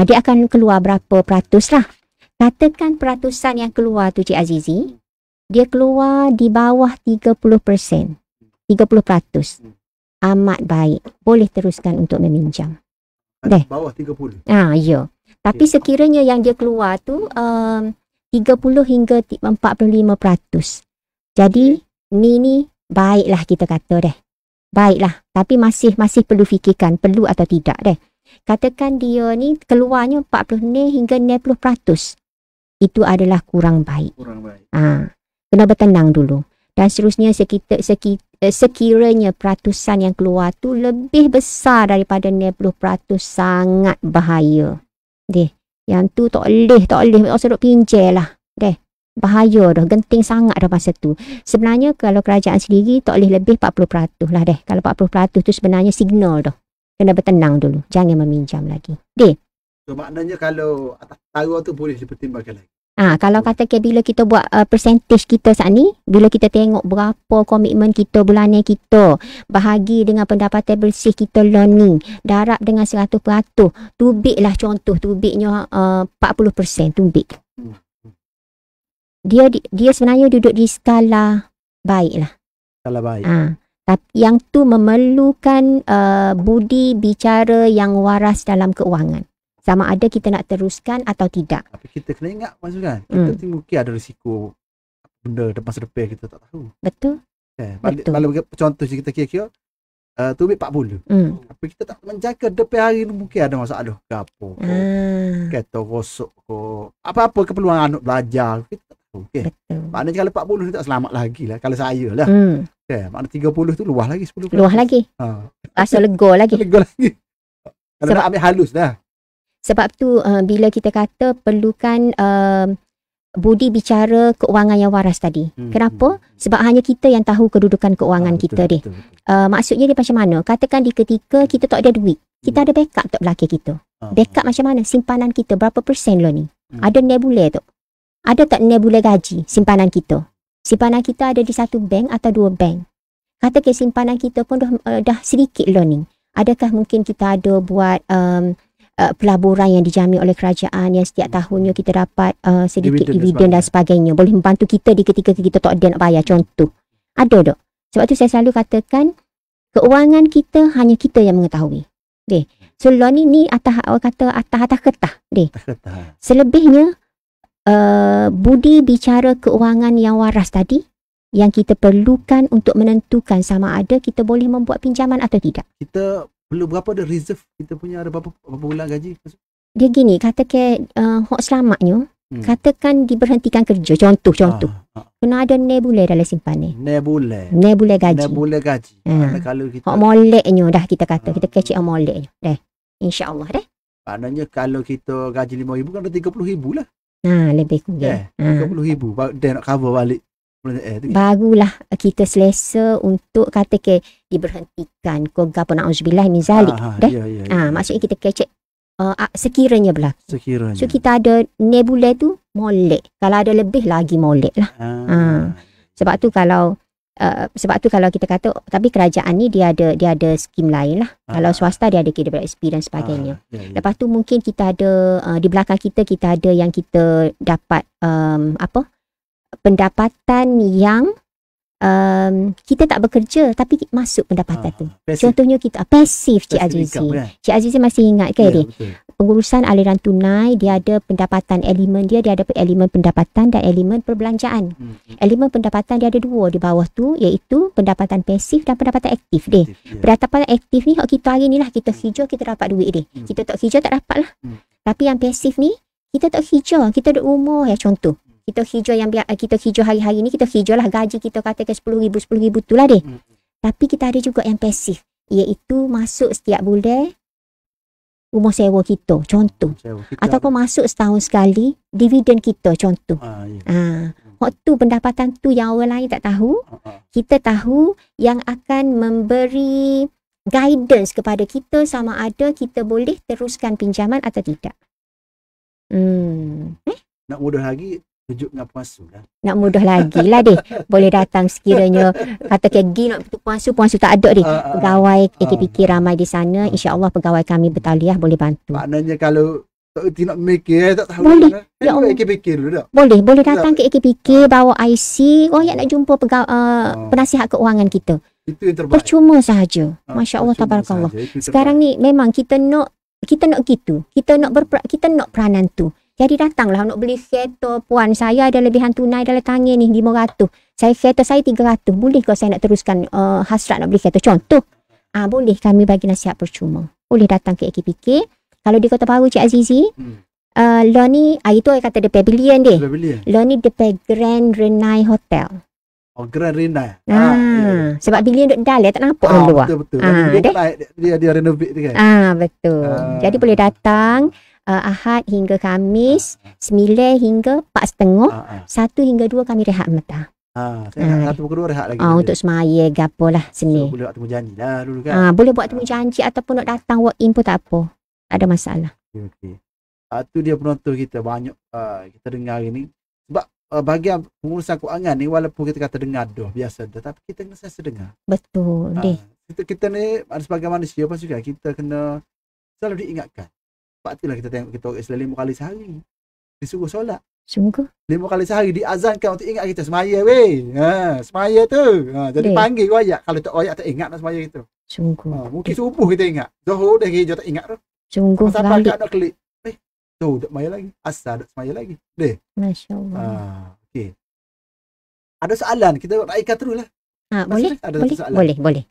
Dia akan keluar berapa peratus lah. Katakan peratusan yang keluar tu Cik Azizi, dia keluar di bawah 30%. 30%. Amat baik. Boleh teruskan untuk meminjam. Bawah 30. Ya. Tapi sekiranya yang dia keluar tu 30 hingga 45%. Jadi ni baiklah kita kata deh. Baiklah, tapi masih perlu fikirkan perlu atau tidak deh. Katakan dia ni keluarnya 40 hingga 90%. Itu adalah kurang baik. Kena bertenang dulu. Dan seterusnya sekiranya peratusan yang keluar tu lebih besar daripada 90%, sangat bahaya. Yang tu tak boleh sedut pinjam lah. Bahaya dah, genting sangat dah masa tu. Sebenarnya kalau kerajaan sendiri tak boleh lebih 40% lah Kalau 40% tu sebenarnya signal dah. Kena bertenang dulu. Jangan meminjam lagi. So maknanya kalau atas taruh tu boleh dipertimbangkan lagi. Kalau katakan bila kita buat percentage kita saat ni, bila kita tengok berapa komitmen kita bulanan kita, bahagi dengan pendapatan bersih kita loan ni, darab dengan 100%, tubik lah contoh, tubiknya 40% tubik. Dia sebenarnya duduk di skala baik lah. Skala baik. Tapi yang tu memerlukan budi bicara yang waras dalam keuangan. Sama ada kita nak teruskan atau tidak. Tapi kita kena ingat maksudnya kita mungkin ada risiko benda masa depan kita tak tahu. Betul. Kalau contoh kita kira-kira tubik 40. Tapi kita tak menjaga depan hari ni mungkin ada masalah ke apa. Kata rosok ke apa-apa keperluan anak belajar. Kita tak tahu. Betul. Maknanya kalau 40 ni tak selamat lagi lah. Kalau saya lah. Maknanya 30 tu luah lagi 10%. Luah lagi. Rasa lega lagi. Kalau nak ambil halus dah. Sebab tu bila kita kata perlukan budi bicara keuangan yang waras tadi. Kenapa? Sebab hanya kita yang tahu kedudukan keuangan kita deh. Maksudnya dia macam mana? Katakan di ketika kita tak ada duit, kita ada backup tak belakang kita. Backup macam mana? Simpanan kita berapa persen lo ni? Ada nebula tu. Ada tak nebula gaji simpanan kita? Simpanan kita ada di satu bank atau 2 bank. Katakan simpanan kita pun dah sedikit lo ni. Adakah mungkin kita ada buat pelaburan yang dijamin oleh kerajaan yang setiap tahunnya kita dapat sedikit dividen dan sebagainya, boleh membantu kita di ketika kita tak ada nak bayar, contoh. Ada tak? Sebab tu saya selalu katakan keuangan kita hanya kita yang mengetahui. So loan ni atas kertas. Selebihnya budi bicara keuangan yang waras tadi yang kita perlukan untuk menentukan sama ada kita boleh membuat pinjaman atau tidak. Kita perlu berapa ada reserve kita punya, ada berapa bulan gaji? Dia gini, katakan hok selamatnya, katakan diberhentikan kerja, contoh. Kena ada nebula dalam simpanan. Nebula gaji. Kalau kita hok moleknya dah kita kata, kita kecil moleknya. InsyaAllah maknanya kalau kita gaji 5,000 kan ada 30,000 lah. Lebih kurang. 30,000 dia nak cover balik. Barulah kita selesa untuk katakan diberhentikan ke apa na'udzubillah min zalik. Maksudnya kita kecek sekiranya berlaku. So kita ada nebula tu molek. Kalau ada lebih lagi molek lah. Sebab tu kalau kita kata, tapi kerajaan ni dia ada skim lain lah. Kalau swasta dia ada KWSP dan sebagainya. Lepas tu mungkin kita ada di belakang kita ada yang kita dapat pendapatan yang kita tak bekerja tapi masuk pendapatan tu. Contohnya kita pasif Cik Azizi. Cik Azizi masih ingat ke dia? Pengurusan aliran tunai dia ada pendapatan elemen dia ada elemen pendapatan dan elemen perbelanjaan. Elemen pendapatan dia ada 2 di bawah tu, iaitu pendapatan pasif dan pendapatan aktif deh. Pendapatan aktif ni kita hari ni lah kita hijau kita dapat duit deh. Kita tak hijau tak dapat lah. Tapi yang pasif ni kita tak hijau, kita ada umur ya contoh. Kita hijau yang kita hijau hari-hari ni, kita hijau lah gaji kita katakan 10,000 tu lah deh. Tapi kita ada juga yang pasif, iaitu masuk setiap bulan rumah sewa kita, contoh. Ataupun masuk setahun sekali dividen kita, contoh. Waktu pendapatan tu yang orang lain tak tahu, kita tahu yang akan memberi guidance kepada kita sama ada kita boleh teruskan pinjaman atau tidak. Nak mudah lagi, Tujuk dengan puasa lah. Nak mudah lagi lah deh. Boleh datang sekiranya kata kegi nak pergi puasa tak ada deh. Pegawai AKPK ramai di sana. InsyaAllah pegawai kami bertaliah boleh bantu. Maknanya kalau tak erti nak mikir, tak tahu. Boleh. Ya Allah. AKPK dulu tak? Boleh datang ke AKPK, bawa IC. Nak jumpa penasihat keuangan kita. Itu yang terbaik. Percuma sahaja. Masya Allah, tabarakallah. Sekarang ni memang kita nak gitu. Kita nak peranan tu. Jadi datanglah nak beli kereta. Puan, saya ada lebihan tunai dalam tangan ni 500. Kereta saya 300. Boleh ke saya nak teruskan hasrat nak beli kereta? Contoh. Boleh, kami bagi nasihat percuma. Boleh datang ke AKPK. Kalau di Kota Baru, Cik Azizi, lo ni, itu saya kata DP Pavilion deh. Lo ni DP Grand Renai Hotel. Oh, Grand Renai. Ya. Sebab Pavilion duduk dalam, tak nampak dulu. Betul. Dia renovate tu kan. Betul. Jadi boleh datang Ahad hingga Khamis, 9 hingga 4.30, 1 hingga 2 kami rehat mentah. Saya nak 1 pukul 2 rehat lagi. Untuk semaya gapo lah seni. Boleh buat temu janji lah dulu kan. Boleh buat temu janji ataupun nak datang walk in pun tak apa. Tak ada masalah. Okey. Tu dia penonton kita banyak kita dengar ini. Sebab bahagian pengurusan keuangan ni walaupun kita kata dengar biasa tapi kita kena sentiasa dengar. Betul deh. Kita ni sebagai manusia pun juga kita kena selalu diingatkan. Sebab itulah kita tengok kita Islam 5 kali sehari disuruh solat. Sungguh 5 kali sehari diazankan untuk ingat kita semaya weh. Semaya tu. Jadi panggil royak. Kalau tak royak tak ingat nak semaya kita. Sungguh. Mungkin subuh kita ingat. Zuhur dah hijau tak ingat tu. Sungguh sampai nak klik. Tu tak semaya lagi. Asal tak semaya lagi. Deh. Masya-Allah. Okey. Ada soalan kita raikan terus lah. Boleh.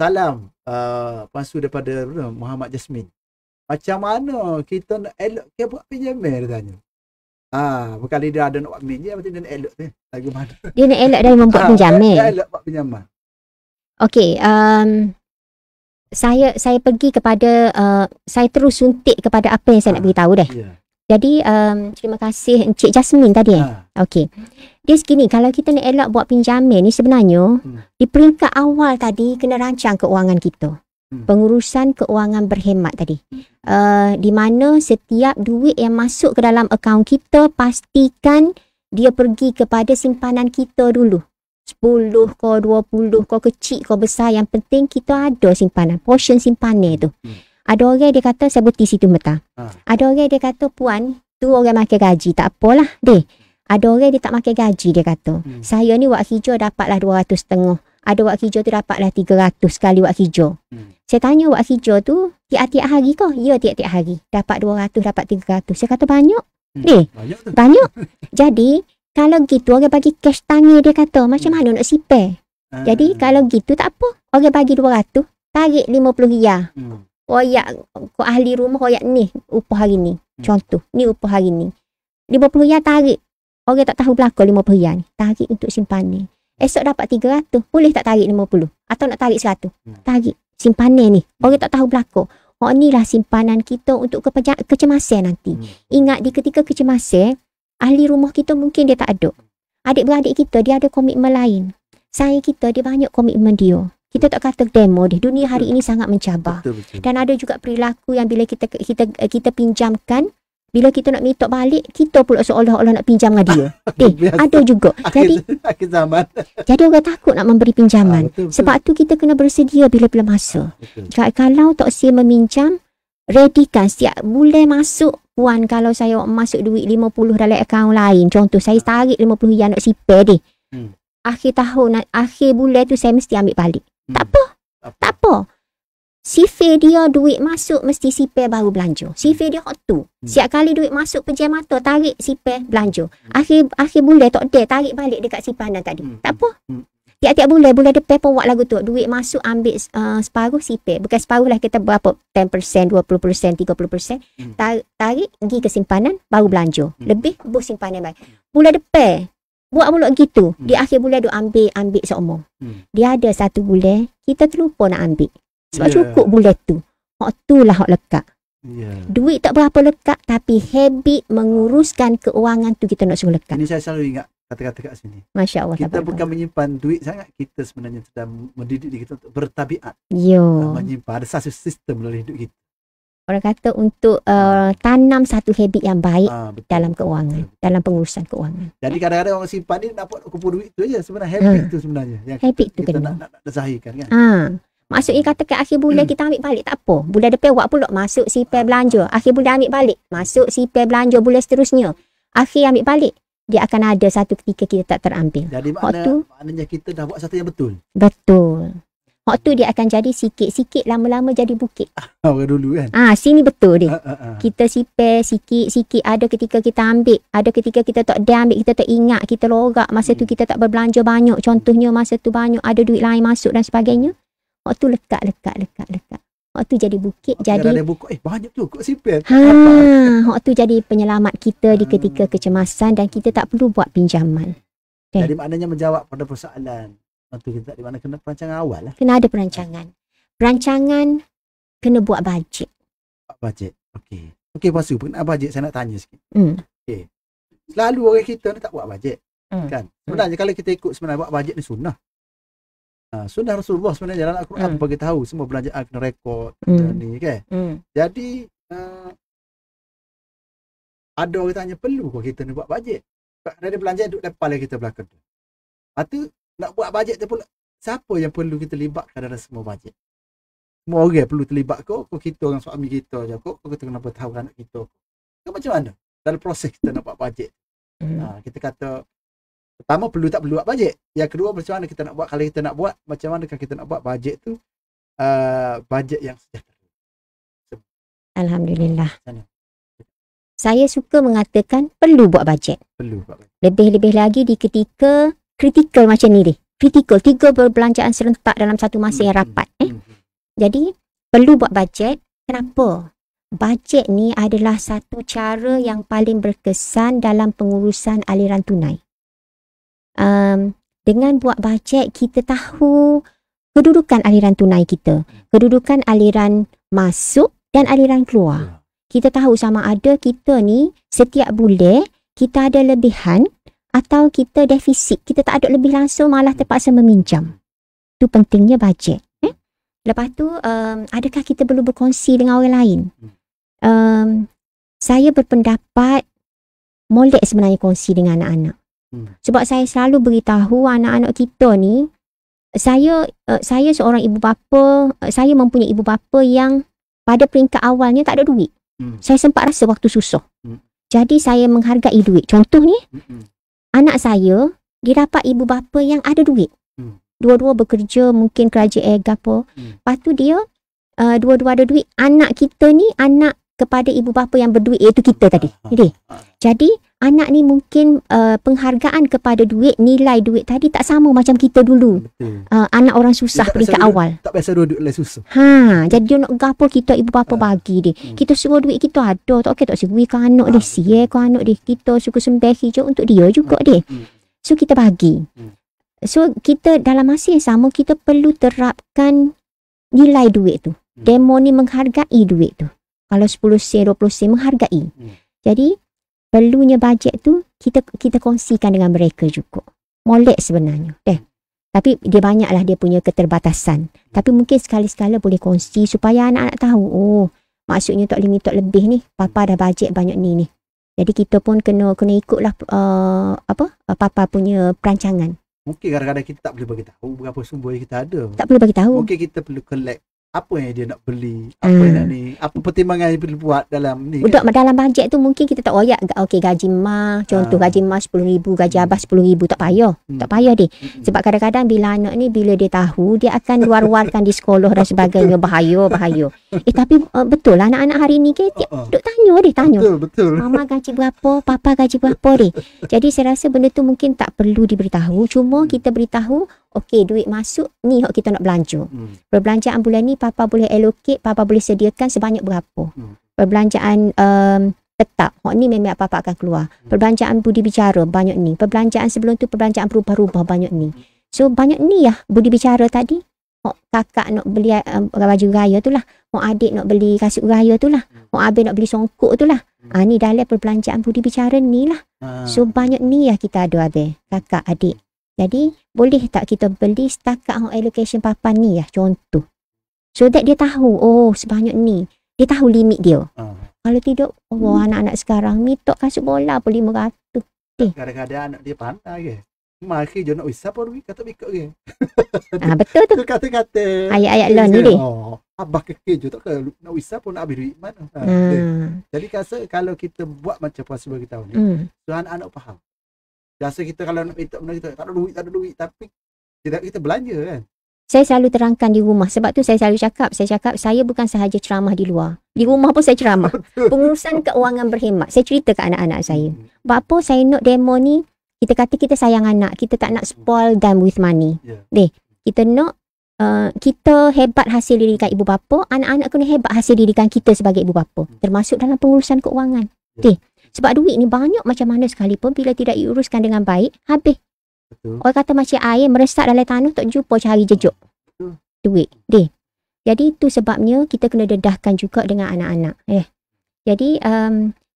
Salam Puan Su daripada Muhammad Jasmin. Macam mana kita nak elok ke buat pinjaman, dia tanya. Berkali dia ada nak buat pinjaman, berarti dia nak elok tu. Lagu mana? Dia nak elok dari membuat pinjaman. Dia elok buat pinjaman. Okey, saya pergi kepada saya terus suntik kepada apa yang saya nak beritahu deh. Yeah. Jadi terima kasih Encik Jasmine tadi. Okey. Dia segini, kalau kita nak elok buat pinjaman ni sebenarnya di peringkat awal tadi kena rancang keuangan kita. Pengurusan keuangan berhemat tadi. Di mana setiap duit yang masuk ke dalam akaun kita pastikan dia pergi kepada simpanan kita dulu. 10 ko 20 ko kecil ko besar, yang penting kita ada simpanan, portion simpanan tu. Ada orang dia kata saya berhenti situ meta. Ada orang dia kata puan tu orang makan gaji, tak apalah deh. Ada orang dia tak makan gaji, dia kata. Saya ni wak hijau dapatlah 200.5. Ada wak hijau tu dapatlah 300 sekali wak hijau. Saya tanya wak hijau tu tiap-tiap hari ke? Ya, tiap-tiap hari. Dapat 200, dapat 300. Saya kata banyak. Banyak. Jadi kalau gitu orang bagi cash tangi, dia kata macam mana nak sipir. Jadi kalau gitu tak apa. Orang bagi 200, tarik 50 riyal. Royak kau ahli rumah royak ni upah hari ni. Contoh, ni upah hari ni. 50 riyal tarik. Orang tak tahu belaka 50 riyal ni. Tarik untuk simpanan. Esok dapat 300, boleh tak tarik 50? Atau nak tarik 100? Tarik simpanan ni. Orang tak tahu belaka. Inilah simpanan kita untuk kecemasan nanti. Ingat di ketika kecemasan, ahli rumah kita mungkin dia tak ada. Adik-beradik kita dia ada komitmen lain. Saya kita dia banyak komitmen dia. Kita tak kata demo dia. Dunia hari ini sangat mencabar. Betul. Dan ada juga perilaku yang bila kita pinjamkan, bila kita nak minta balik, kita pula seolah-olah nak pinjam dengan dia. Ada juga. Jadi jadi orang takut nak memberi pinjaman. Betul. Sebab tu kita kena bersedia bila-bila masa. Kalau tak saya meminjam, readykan setiap bulan masuk. Puan, kalau saya masuk duit 50 dalam akaun lain, contoh saya tarik 50 yang nak sipir deh. Akhir tahun, akhir bulan tu saya mesti ambil balik. Tak apa. Sifir dia duit masuk mesti sipir baru belanja. Sifir dia hot tu. Setiap kali duit masuk penjam mata, tarik sipir belanja. Akhir bulan tak ada, tarik balik dekat simpanan tadi. Tak apa. Tiap-tiap bulan depan pun buat lagu tu. Duit masuk ambil separuh sipir. Bukan separuh lah, kita berapa? 10%, 20%, 30%. Tarik pergi ke simpanan, baru belanja. Lebih, bos simpanan baik. Bulan depan, buat pula gitu. Di akhir bulan dia ambil seumur. Dia ada satu bulan, kita terlupa nak ambil. Sebab cukup bulan tu. Hak tu lah hak lekat. Duit tak berapa lekat, tapi habit menguruskan keuangan tu kita nak suruh lekat. Ini saya selalu ingat kata-kata kat sini. Masya Allah. Kita bukan menyimpan duit sangat, kita sebenarnya sedang mendidik diri kita untuk bertabiat. Menyimpan. Ada satu sistem dalam hidup kita. orang kata untuk tanam satu habit yang baik Betul. dalam keuangan, dalam pengurusan keuangan. Jadi kadang-kadang orang simpan ni dapat kumpul duit tu je sebenarnya, habit tu sebenarnya yang Habit tu kita kena. nak zahirkan kan. Maksudnya katakan akhir bulan kita ambil balik tak apa. Bulan depan buat pula masuk sipai belanja. Akhir bulan ambil balik, masuk sipai belanja bulan seterusnya. Akhir ambil balik, dia akan ada satu ketika kita tak terambil. Jadi maknanya kita dah buat satu yang betul. Betul. Waktu dia akan jadi sikit-sikit, lama-lama jadi bukit. Orang dulu kan. Sini betul dia. Kita sipai sikit-sikit, ada ketika kita ambil, ada ketika kita tak ada ambil, kita tak ingat, kita lorak, masa tu kita tak berbelanja banyak. Contohnya masa tu banyak ada duit lain masuk dan sebagainya. Waktu lekat. Waktu jadi bukit, jadi ada buku, banyak tu kok sipai. waktu jadi penyelamat kita di ketika kecemasan dan kita tak perlu buat pinjaman. Jadi maknanya menjawab pada persoalan tu kita di mana kena perancangan awal lah. Kena ada perancangan. Perancangan kena buat bajet. Bajet. Okey Pasu, berkenaan bajet saya nak tanya sikit. Okey. Selalu orang kita ni tak buat bajet. Kan? Sebenarnya kalau kita ikut sebenarnya buat bajet ni sunnah. Sunnah Rasulullah sebenarnya dalam Al-Quran bagi tahu semua belanjaan kena rekod ni kan. Jadi ada orang tanya perlu kau kita ni buat bajet. Ada belanjaan duduk depan kita belakang tu. Lepas tu nak buat bajet tu pula siapa yang perlu kita libatkan dalam semua bajet? Semua orang perlu terlibat kau kita orang suami kita je kau kita kena tahu anak kita. Kau macam mana dalam proses kita nak buat bajet? Kita kata pertama perlu tak perlu buat bajet. Yang kedua macam mana kita nak buat, kalau kita nak buat macam mana kita nak buat bajet tu bajet yang sejahtera. Alhamdulillah. Saya suka mengatakan perlu buat bajet. Perlu buat bajet. Lebih-lebih lagi di ketika kritikal macam ni deh. Kritikal, 3 perbelanjaan serentak dalam satu masa yang rapat. Jadi perlu buat bajet. Kenapa? Bajet ni adalah satu cara yang paling berkesan dalam pengurusan aliran tunai. Dengan buat bajet, kita tahu kedudukan aliran tunai kita, kedudukan aliran masuk dan aliran keluar. Kita tahu sama ada kita ni setiap bulan kita ada lebihan atau kita defisit, kita tak ada lebih langsung malah terpaksa meminjam. Itu pentingnya bajet. Lepas tu adakah kita perlu berkongsi dengan orang lain? Saya berpendapat molek sebenarnya kongsi dengan anak-anak. Sebab saya selalu beritahu anak-anak kita ni, saya seorang ibu bapa, saya mempunyai ibu bapa yang pada peringkat awalnya tak ada duit. Saya sempat rasa waktu susah. Jadi saya menghargai duit. Contohnya, anak saya, dia dapat ibu bapa yang ada duit. Dua-dua bekerja, mungkin kerja apa. Lepas tu dia, dua-dua ada duit. Anak kita ni, anak kepada ibu bapa yang berduit, iaitu kita tadi. Jadi, anak ni mungkin penghargaan kepada duit, nilai duit tadi tak sama macam kita dulu. Anak orang susah peringkat awal. Tak biasa duit lagi susah. Jadi dia nak gapo kita ibu bapa bagi dia. Kita suruh duit kita ada, tak okey tak sibui ke anak dia, sia ke anak dia. Kita suka sembah hijau untuk dia juga dia. So kita bagi. So kita dalam masa yang sama kita perlu terapkan nilai duit tu. Demo ni menghargai duit tu. Kalau 10 sen, 20 sen menghargai. Jadi perlunya bajet tu kita kongsikan dengan mereka juga. Molek sebenarnya. Tapi dia banyaklah dia punya keterbatasan. Tapi mungkin sekali-sekala boleh kongsi supaya anak-anak tahu, oh, maksudnya tak lebih ni. Papa dah bajet banyak ni. Jadi kita pun kena ikutlah papa punya perancangan. Mungkin kadang-kadang kita tak boleh bagi tahu berapa sumber yang kita ada. Tak boleh bagi tahu. Mungkin kita perlu collect apa yang dia nak beli, apa yang nak ni, apa pertimbangan yang perlu buat dalam ni. Kan? Dalam bajet tu mungkin kita tak royak, okey gaji mak, contoh gaji mak 10,000, gaji abah 10,000, tak payah. Tak payah deh. Sebab kadang-kadang bila anak ni, bila dia tahu, dia akan luar-luarkan di sekolah dan sebagainya, bahaya. Tapi betul lah anak-anak hari ni ke, duk tanya. Betul. Mama gaji berapa, papa gaji berapa deh. Jadi saya rasa benda tu mungkin tak perlu diberitahu, cuma kita beritahu, okey duit masuk ni hak kita nak belanja. Perbelanjaan bulan ni papa boleh allocate, papa boleh sediakan sebanyak berapa. Perbelanjaan tetap, hak ni memang papa akan keluar. Perbelanjaan budi bicara banyak ni. Perbelanjaan sebelum tu perbelanjaan berubah-ubah banyak ni. So banyak ni lah budi bicara tadi. Hak kakak nak beli baju raya tu lah. Hak adik nak beli kasut raya tu lah. Hak abang nak beli songkok tu lah. Ni dalam perbelanjaan budi bicara ni lah. So banyak ni lah kita ada abang, kakak, adik. Jadi, boleh tak kita beli setakat allocation papa ni lah, contoh. So that dia tahu, oh sebanyak ni. Dia tahu limit dia. Ah. Kalau tidak, anak-anak sekarang ni tok kasut bola pun 500. Kadang-kadang anak dia pandai ke. Mari je nak wisap pun duit kata bikak ke. Betul tu. Tu kata-kata. Ayat-ayat lah ni dia. Abah kekeh je tak ke nak wisap pun nak habis duit mana. Jadi rasa kalau kita buat macam puasa bagi tahun ni, so anak-anak faham. Rasa kita kalau nak minta benda kita tak ada duit tapi kita belanja kan. Saya selalu terangkan di rumah. Sebab tu saya selalu cakap, saya bukan sahaja ceramah di luar. Di rumah pun saya ceramah. Pengurusan keuangan berhemat. Saya cerita ke anak-anak saya. Bapa saya nak demo ni, kita kata kita sayang anak. Kita tak nak spoil them with money. Kita nak kita hebat hasil didikan ibu bapa. Anak-anak kena hebat hasil didikan kita sebagai ibu bapa. Termasuk dalam pengurusan keuangan. Sebab duit ni banyak macam mana sekalipun. Bila tidak diuruskan dengan baik, habis. Betul. Orang kata macam air meresap dalam tanah tak jumpa cari jejuk. Duit. Jadi itu sebabnya kita kena dedahkan juga dengan anak-anak. Jadi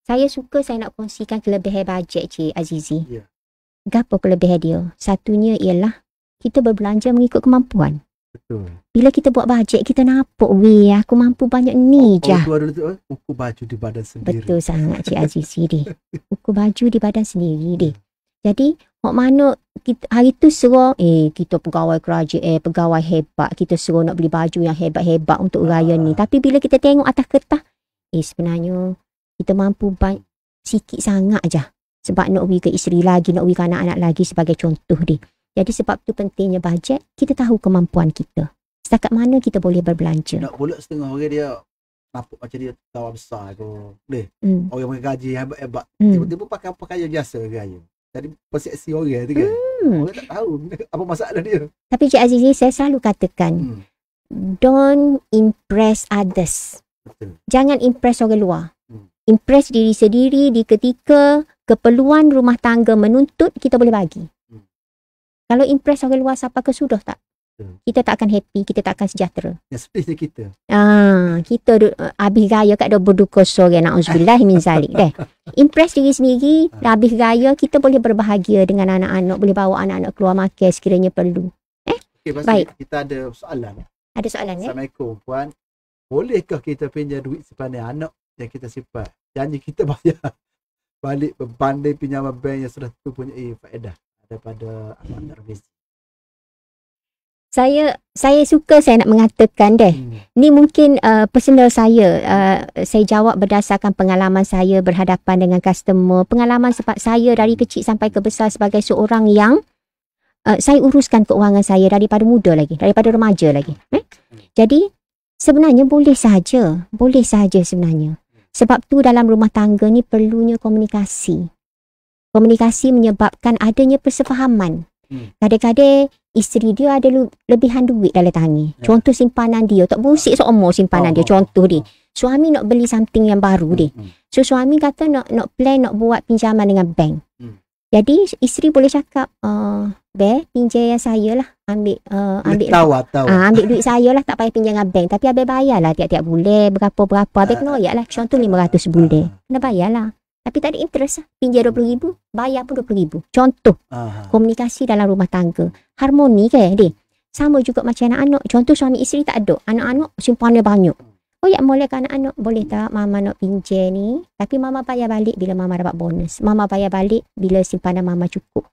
saya suka saya nak kongsikan kelebihan bajet Cik Azizi. Gapo kelebihan dia? Satunya ialah kita berbelanja mengikut kemampuan. Betul. Bila kita buat bajet kita nampak aku mampu banyak ni je. Ukur baju di badan sendiri. Betul sangat Cik Azizi dia. Ukur baju di badan sendiri dia. Jadi mana kita, hari tu suruh kita pegawai kerajaan, pegawai hebat, kita suruh nak beli baju yang hebat-hebat untuk raya ni. Tapi bila kita tengok atas kertas, sebenarnya kita mampu sikit sangat je. Sebab nak pergi ke isteri lagi, nak pergi ke anak-anak lagi sebagai contoh dia. Jadi sebab tu pentingnya bajet, kita tahu kemampuan kita. Setakat mana kita boleh berbelanja. Nak pula setengah orang dia nampak macam dia kawan besar ke. Orang pakai gaji hebat-hebat. Tiba-tiba pakai pakaian biasa gaya. Jadi persepsi orang tu kan. Orang tak tahu apa masalah dia. Tapi Cik Azizi, saya selalu katakan, don't impress others. Betul. Jangan impress orang luar. Impress diri sendiri di ketika keperluan rumah tangga menuntut, kita boleh bagi. Kalau impress orang luar siapa kesudah tak? Kita tak akan happy, kita tak akan sejahtera. Yang sedihnya kita. Kita habis gaya kat dah berduka sore, na'udzubillah min zalik. Impress diri sendiri, habis gaya, kita boleh berbahagia dengan anak-anak, boleh bawa anak-anak keluar makan sekiranya perlu. Baik. Kita ada soalan. Ada soalan Assalamualaikum puan. Bolehkah kita pinjam duit simpanan anak yang kita simpan? Janji kita bayar balik berbanding pinjaman bank yang sudah tu punya faedah daripada anak-anak rezeki. Saya suka saya nak mengatakan ni mungkin personal saya. Saya jawab berdasarkan pengalaman saya berhadapan dengan customer. Pengalaman sebab saya dari kecil sampai ke besar sebagai seorang yang saya uruskan keuangan saya daripada muda lagi, daripada remaja lagi. Jadi sebenarnya boleh sahaja sebenarnya. Sebab tu dalam rumah tangga ni perlunya komunikasi. Komunikasi menyebabkan adanya persefahaman. Kadang-kadang isteri dia ada lebihan duit dalam tangan. Contoh simpanan dia. Tak busik seumur simpanan dia. Contoh dia. Suami nak beli something yang baru dia. So suami kata nak plan nak buat pinjaman dengan bank. Jadi isteri boleh cakap, pinjam yang saya lah. Ambil duit saya lah. Tak payah pinjam dengan bank. Tapi abang bayar lah tiap-tiap bulan. Berapa-berapa. Abang kena royak lah. Contoh 500 bulan. Kena bayar lah. Tapi tak ada interest lah. Pinjam RM20,000, bayar pun RM20,000. Contoh, komunikasi dalam rumah tangga. Harmoni ke dia? Sama juga macam anak-anak. Contoh suami isteri tak ada. Anak-anak simpannya banyak. Boleh ke anak-anak? Boleh tak mama nak pinjam ni? Tapi mama bayar balik bila mama dapat bonus. Mama bayar balik bila simpanan mama cukup.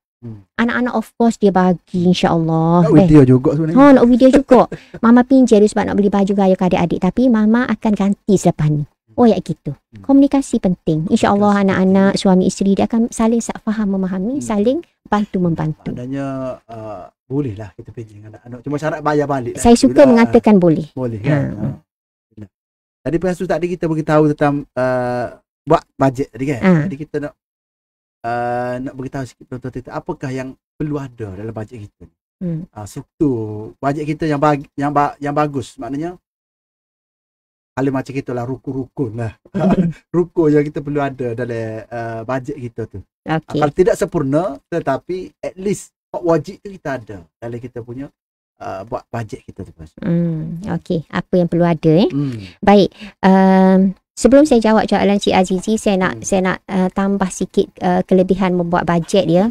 Anak-anak of course dia bagi insya-Allah. Nak video juga sebenarnya. Nak video juga. Mama pinjam dia sebab nak beli baju gaya ke adik-adik. Tapi mama akan ganti selepas ni. Gitu. Komunikasi penting. InsyaAllah anak-anak, suami isteri dia akan saling faham memahami, saling bantu-membantu. Adanya boleh lah kita pinjam dengan anak-anak. Cuma syarat bayar balik. Saya suka mengatakan boleh. Boleh kan. Tadi pasal tadi kita beritahu tentang buat bajet tadi kan. Jadi kita nak beritahu sikit tentang apakah yang perlu ada dalam bajet kita. Struktur bajet kita yang bagus. Maknanya hal macam itulah rukun-rukun lah. Rukun yang kita perlu ada dalam bajet kita tu. Kalau tidak sempurna tetapi at least wajib tu kita ada dalam kita punya buat bajet kita tu. Okey, apa yang perlu ada Baik. Sebelum saya jawab soalan Cik Azizi, saya nak tambah sikit kelebihan membuat bajet dia.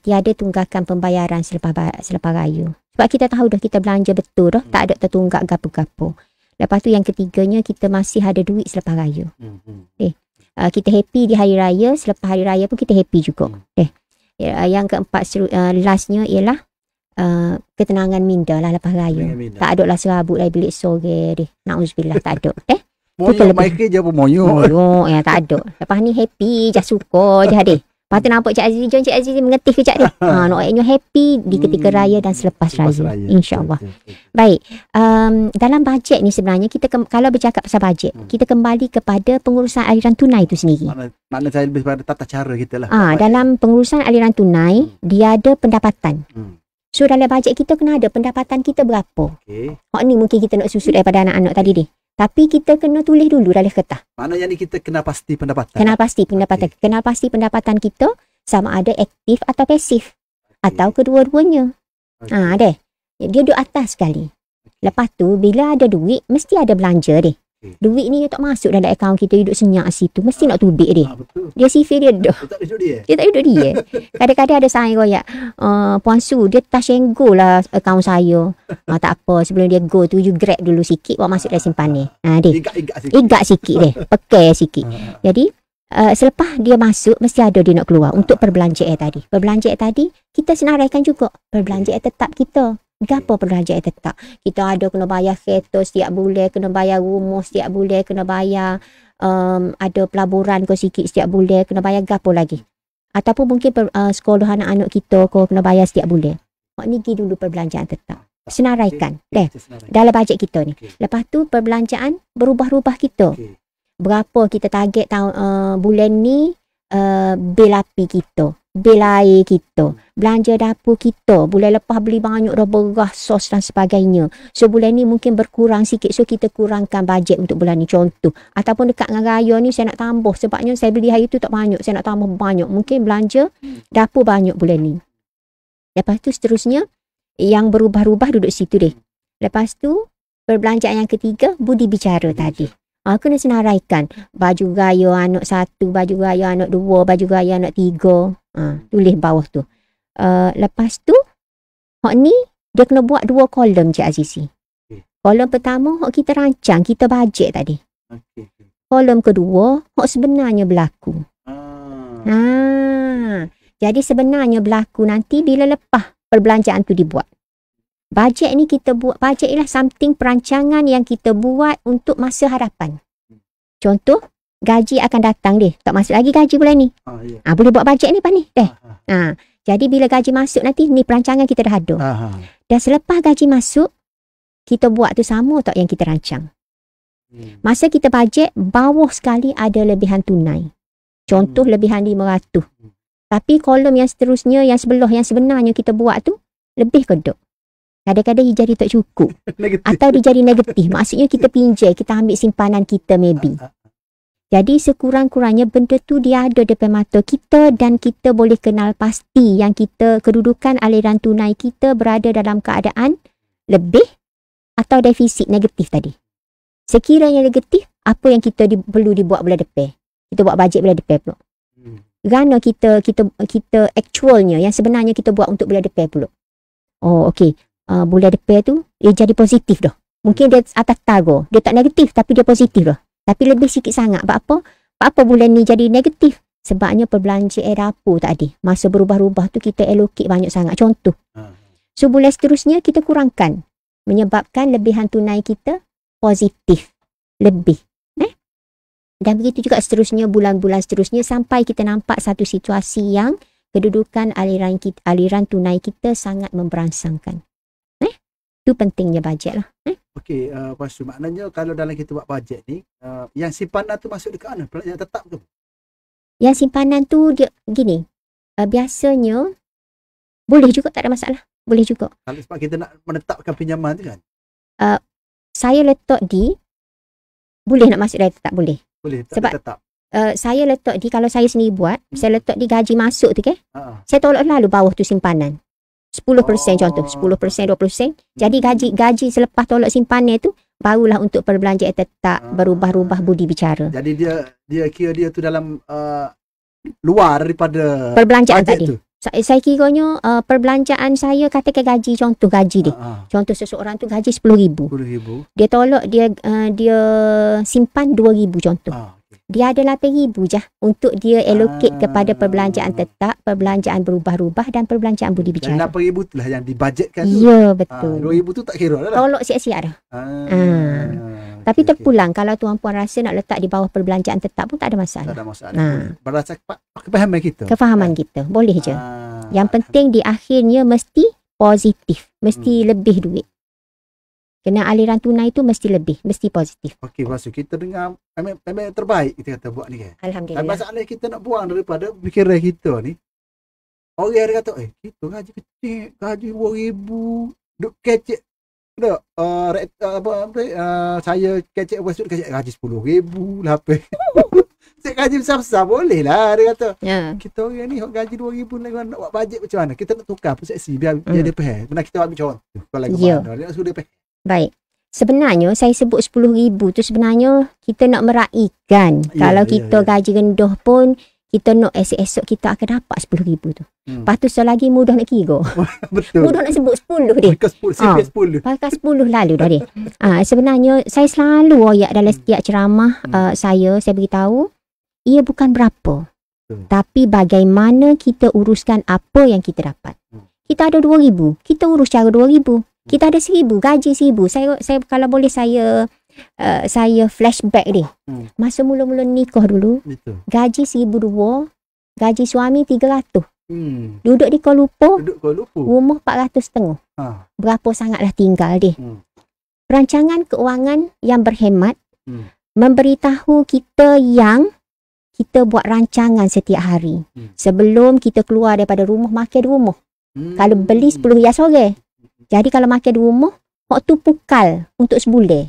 Tiada tunggakan pembayaran selepas raya. Sebab kita tahu dah kita belanja betul dah, tak ada tertunggak gapo-gapo. Lepas tu yang ketiganya, kita masih ada duit selepas raya. Hmm. Kita happy di hari raya, selepas hari raya pun kita happy juga. Yang keempat, lastnya ialah ketenangan minda lah lepas raya. Tak ada lah serabut dari bilik sore deh. Na'udzubillah, tak ada. Moyok Michael je apa moyok. Moyok, tak ada. Lepas ni happy je, suka je deh. Lepas tu nampak Cik Aziz, jom Cik Aziz mengetih kejap deh. Naknya happy di ketika raya dan selepas raya. InsyaAllah. Baik, dalam bajet ni sebenarnya kita kalau bercakap pasal bajet, kita kembali kepada pengurusan aliran tunai itu sendiri. Makna saya lebih pada tata cara kita lah. Dalam pengurusan aliran tunai, dia ada pendapatan. So dalam bajet kita kena ada pendapatan kita berapa. Hak ni mungkin kita nak susut daripada anak-anak tadi ni. Tapi kita kena tulis dulu dalam kertas. Maknanya ni kita kena pasti pendapatan. Kena pasti pendapatan. Kena pasti pendapatan kita sama ada aktif atau pasif. Atau kedua-duanya. Deh. Dia duduk atas sekali. Lepas tu bila ada duit, mesti ada belanja deh. Duit ni dia tak masuk dalam akaun kita, duduk senyap situ. Mesti nak tubik dia. Dia sifir dia dah. Dia tak duduk dia. Kadang-kadang ada saya royak, Puan Su, dia touch and go lah akaun saya. Tak apa, sebelum dia go tu, you grab dulu sikit, buat masuk dalam simpan ni. Igak sikit deh. Pakai sikit. Jadi, selepas dia masuk, mesti ada dia nak keluar untuk perbelanjaan tadi. Perbelanjaan tadi, kita senaraikan juga. Perbelanjaan tetap kita. Gapo perbelanjaan tetap. Kita ada kena bayar kereta setiap bulan, kena bayar rumah setiap bulan, kena bayar ada pelaburan ke sikit setiap bulan, kena bayar gapo lagi. Ataupun mungkin sekolah anak-anak kita ko kena bayar setiap bulan. Mak ni pergi dulu perbelanjaan tetap. Senaraikan. Dalam bajet kita ni. Lepas tu perbelanjaan berubah-ubah kita. Berapa kita target bulan ni bil api kita, bil air kita, belanja dapur kita. Bulan lepas beli banyak dah beras, sos dan sebagainya. So bulan ni mungkin berkurang sikit. So kita kurangkan bajet untuk bulan ni. Contoh. Ataupun dekat dengan raya ni saya nak tambah. Sebabnya saya beli hari tu tak banyak. Saya nak tambah banyak. Mungkin belanja dapur banyak bulan ni. Lepas tu seterusnya yang berubah-ubah duduk situ deh. Lepas tu perbelanjaan yang ketiga, budi bicara tadi. Kena senaraikan. Baju raya anak 1, baju raya anak 2, baju raya anak 3. Tulis bawah tu. Lepas tu, hak ni, dia kena buat 2 kolom Cik Azizi. Kolom pertama, hak kita rancang, kita bajet tadi. Kolom kedua, hak sebenarnya berlaku. Jadi sebenarnya berlaku nanti bila lepas perbelanjaan tu dibuat. Bajet ni kita buat, bajet ialah something perancangan yang kita buat untuk masa hadapan. Contoh, gaji akan datang deh. Tak masuk lagi gaji bulan ni. Boleh buat bajet ni apa ni? Jadi bila gaji masuk nanti, ni perancangan kita dah ada. Dan selepas gaji masuk, kita buat tu sama tak yang kita rancang. Masa kita bajet, bawah sekali ada lebihan tunai. Contoh lebihan 500. Tapi kolom yang seterusnya, yang sebelah, yang sebenarnya kita buat tu, lebih kedok. Kadang-kadang dia jadi tak cukup. Atau dia jadi negatif. Maksudnya kita pinjai, kita ambil simpanan kita maybe. Jadi sekurang-kurangnya benda tu dia ada depan mata kita dan kita boleh kenal pasti yang kita, kedudukan aliran tunai kita berada dalam keadaan lebih atau defisit negatif tadi. Sekiranya negatif, apa yang kita perlu dibuat bulan depan? Kita buat bajet bulan depan pula. Kerana kita actualnya yang sebenarnya kita buat untuk bulan depan pula. Okey. Bulan depan tu dia jadi positif dah. Mungkin dia atas target. Dia tak negatif tapi dia positif dah. Tapi lebih sikit sangat. Apa bulan ni jadi negatif? Sebabnya perbelanjaan dapur tak ada. Masa berubah-ubah tu kita allocate banyak sangat. Contoh. So bulan seterusnya kita kurangkan. Menyebabkan lebihan tunai kita positif. Lebih. Dan begitu juga seterusnya bulan-bulan seterusnya sampai kita nampak satu situasi yang kedudukan aliran tunai kita sangat memberansangkan. Itu pentingnya bajet lah. Okey, Pastor, maknanya kalau dalam kita buat bajet ni, yang simpanan tu masuk dekat mana? Yang tetap ke? Yang simpanan tu dia gini. Biasanya boleh juga, tak ada masalah. Boleh juga. Kalau sebab kita nak menetapkan pinjaman tu kan? Saya letak di boleh nak masuk dari tetap, boleh. Boleh, sebab tetap. Saya letak di, kalau saya sendiri buat, saya letak di gaji masuk tu kan. Saya tolak lalu bawah tu simpanan. 10% contoh, 10%, 20%. Jadi gaji selepas tolak simpanan tu barulah untuk perbelanjaan tetap, berubah-ubah budi bicara. Jadi dia kira dia tu dalam luar daripada perbelanjaan tadi. Tu. Saya kiranya perbelanjaan saya, katakan gaji, contoh gaji dia. Contoh seseorang tu gaji 10,000. 10,000. Dia tolak dia simpan 2,000 contoh. Dia ada 8,000 je untuk dia allocate kepada perbelanjaan tetap, perbelanjaan berubah-ubah dan perbelanjaan budi bicara. Dan 8,000 tu lah yang dibajetkan tu. Ya, betul. 2,000 tu tak kira dah. Tolak siap-siap dah. Tapi terpulang kalau tuan-puan rasa nak letak di bawah perbelanjaan tetap pun tak ada masalah. Tak ada masalah. Berdasarkan kefahaman kita. Kefahaman kita. Boleh je. Yang penting di akhirnya mesti positif. Mesti lebih duit. Kena aliran tunai tu mesti lebih. Mesti positif. Okey, maksud kita dengar memang terbaik kita kata buat ni kan. Alhamdulillah. Dan masalah kita nak buang daripada fikiran kita ni. Orang ada kata, kita gaji kecil, gaji 2,000, duk kecek. Tak, saya kecek masuk kecek gaji 10,000 lah apa. Saya gaji besar-besar boleh lah dia kata. Kita orang ni gaji 2,000 nak buat bajet macam mana? Kita nak tukar persepsi biar dia faham. Benar kita ambil contoh. Kalau lagi mana dia nak suruh dia faham. Baik. Sebenarnya saya sebut 10,000 tu sebenarnya kita nak meraihkan. Kalau kita gaji rendah pun kita nak esok-esok kita akan dapat 10,000 tu. Lepas tu selagi mudah nak kira. Betul. Mudah nak sebut 10 dia. Pakai 10. Pakai 10 lalu dah dia. Sebenarnya saya selalu royak dalam setiap ceramah saya beritahu, ia bukan berapa. Tapi bagaimana kita uruskan apa yang kita dapat. Kita ada 2,000, kita urus cara 2,000. Kita ada 1,000, gaji 1,000. Saya kalau boleh saya flashback dia. Masa mula-mula nikah dulu, betul. Gaji 1,200, gaji suami 300. Duduk di Kuala Lumpur, rumah 400,500. Berapa sangatlah tinggal dia. Perancangan keuangan yang berhemat, memberitahu kita yang kita buat rancangan setiap hari. Sebelum kita keluar daripada rumah, makan di rumah. Kalau beli 10 hias sore. Jadi kalau makan di rumah, hak tu pukal untuk sebulan.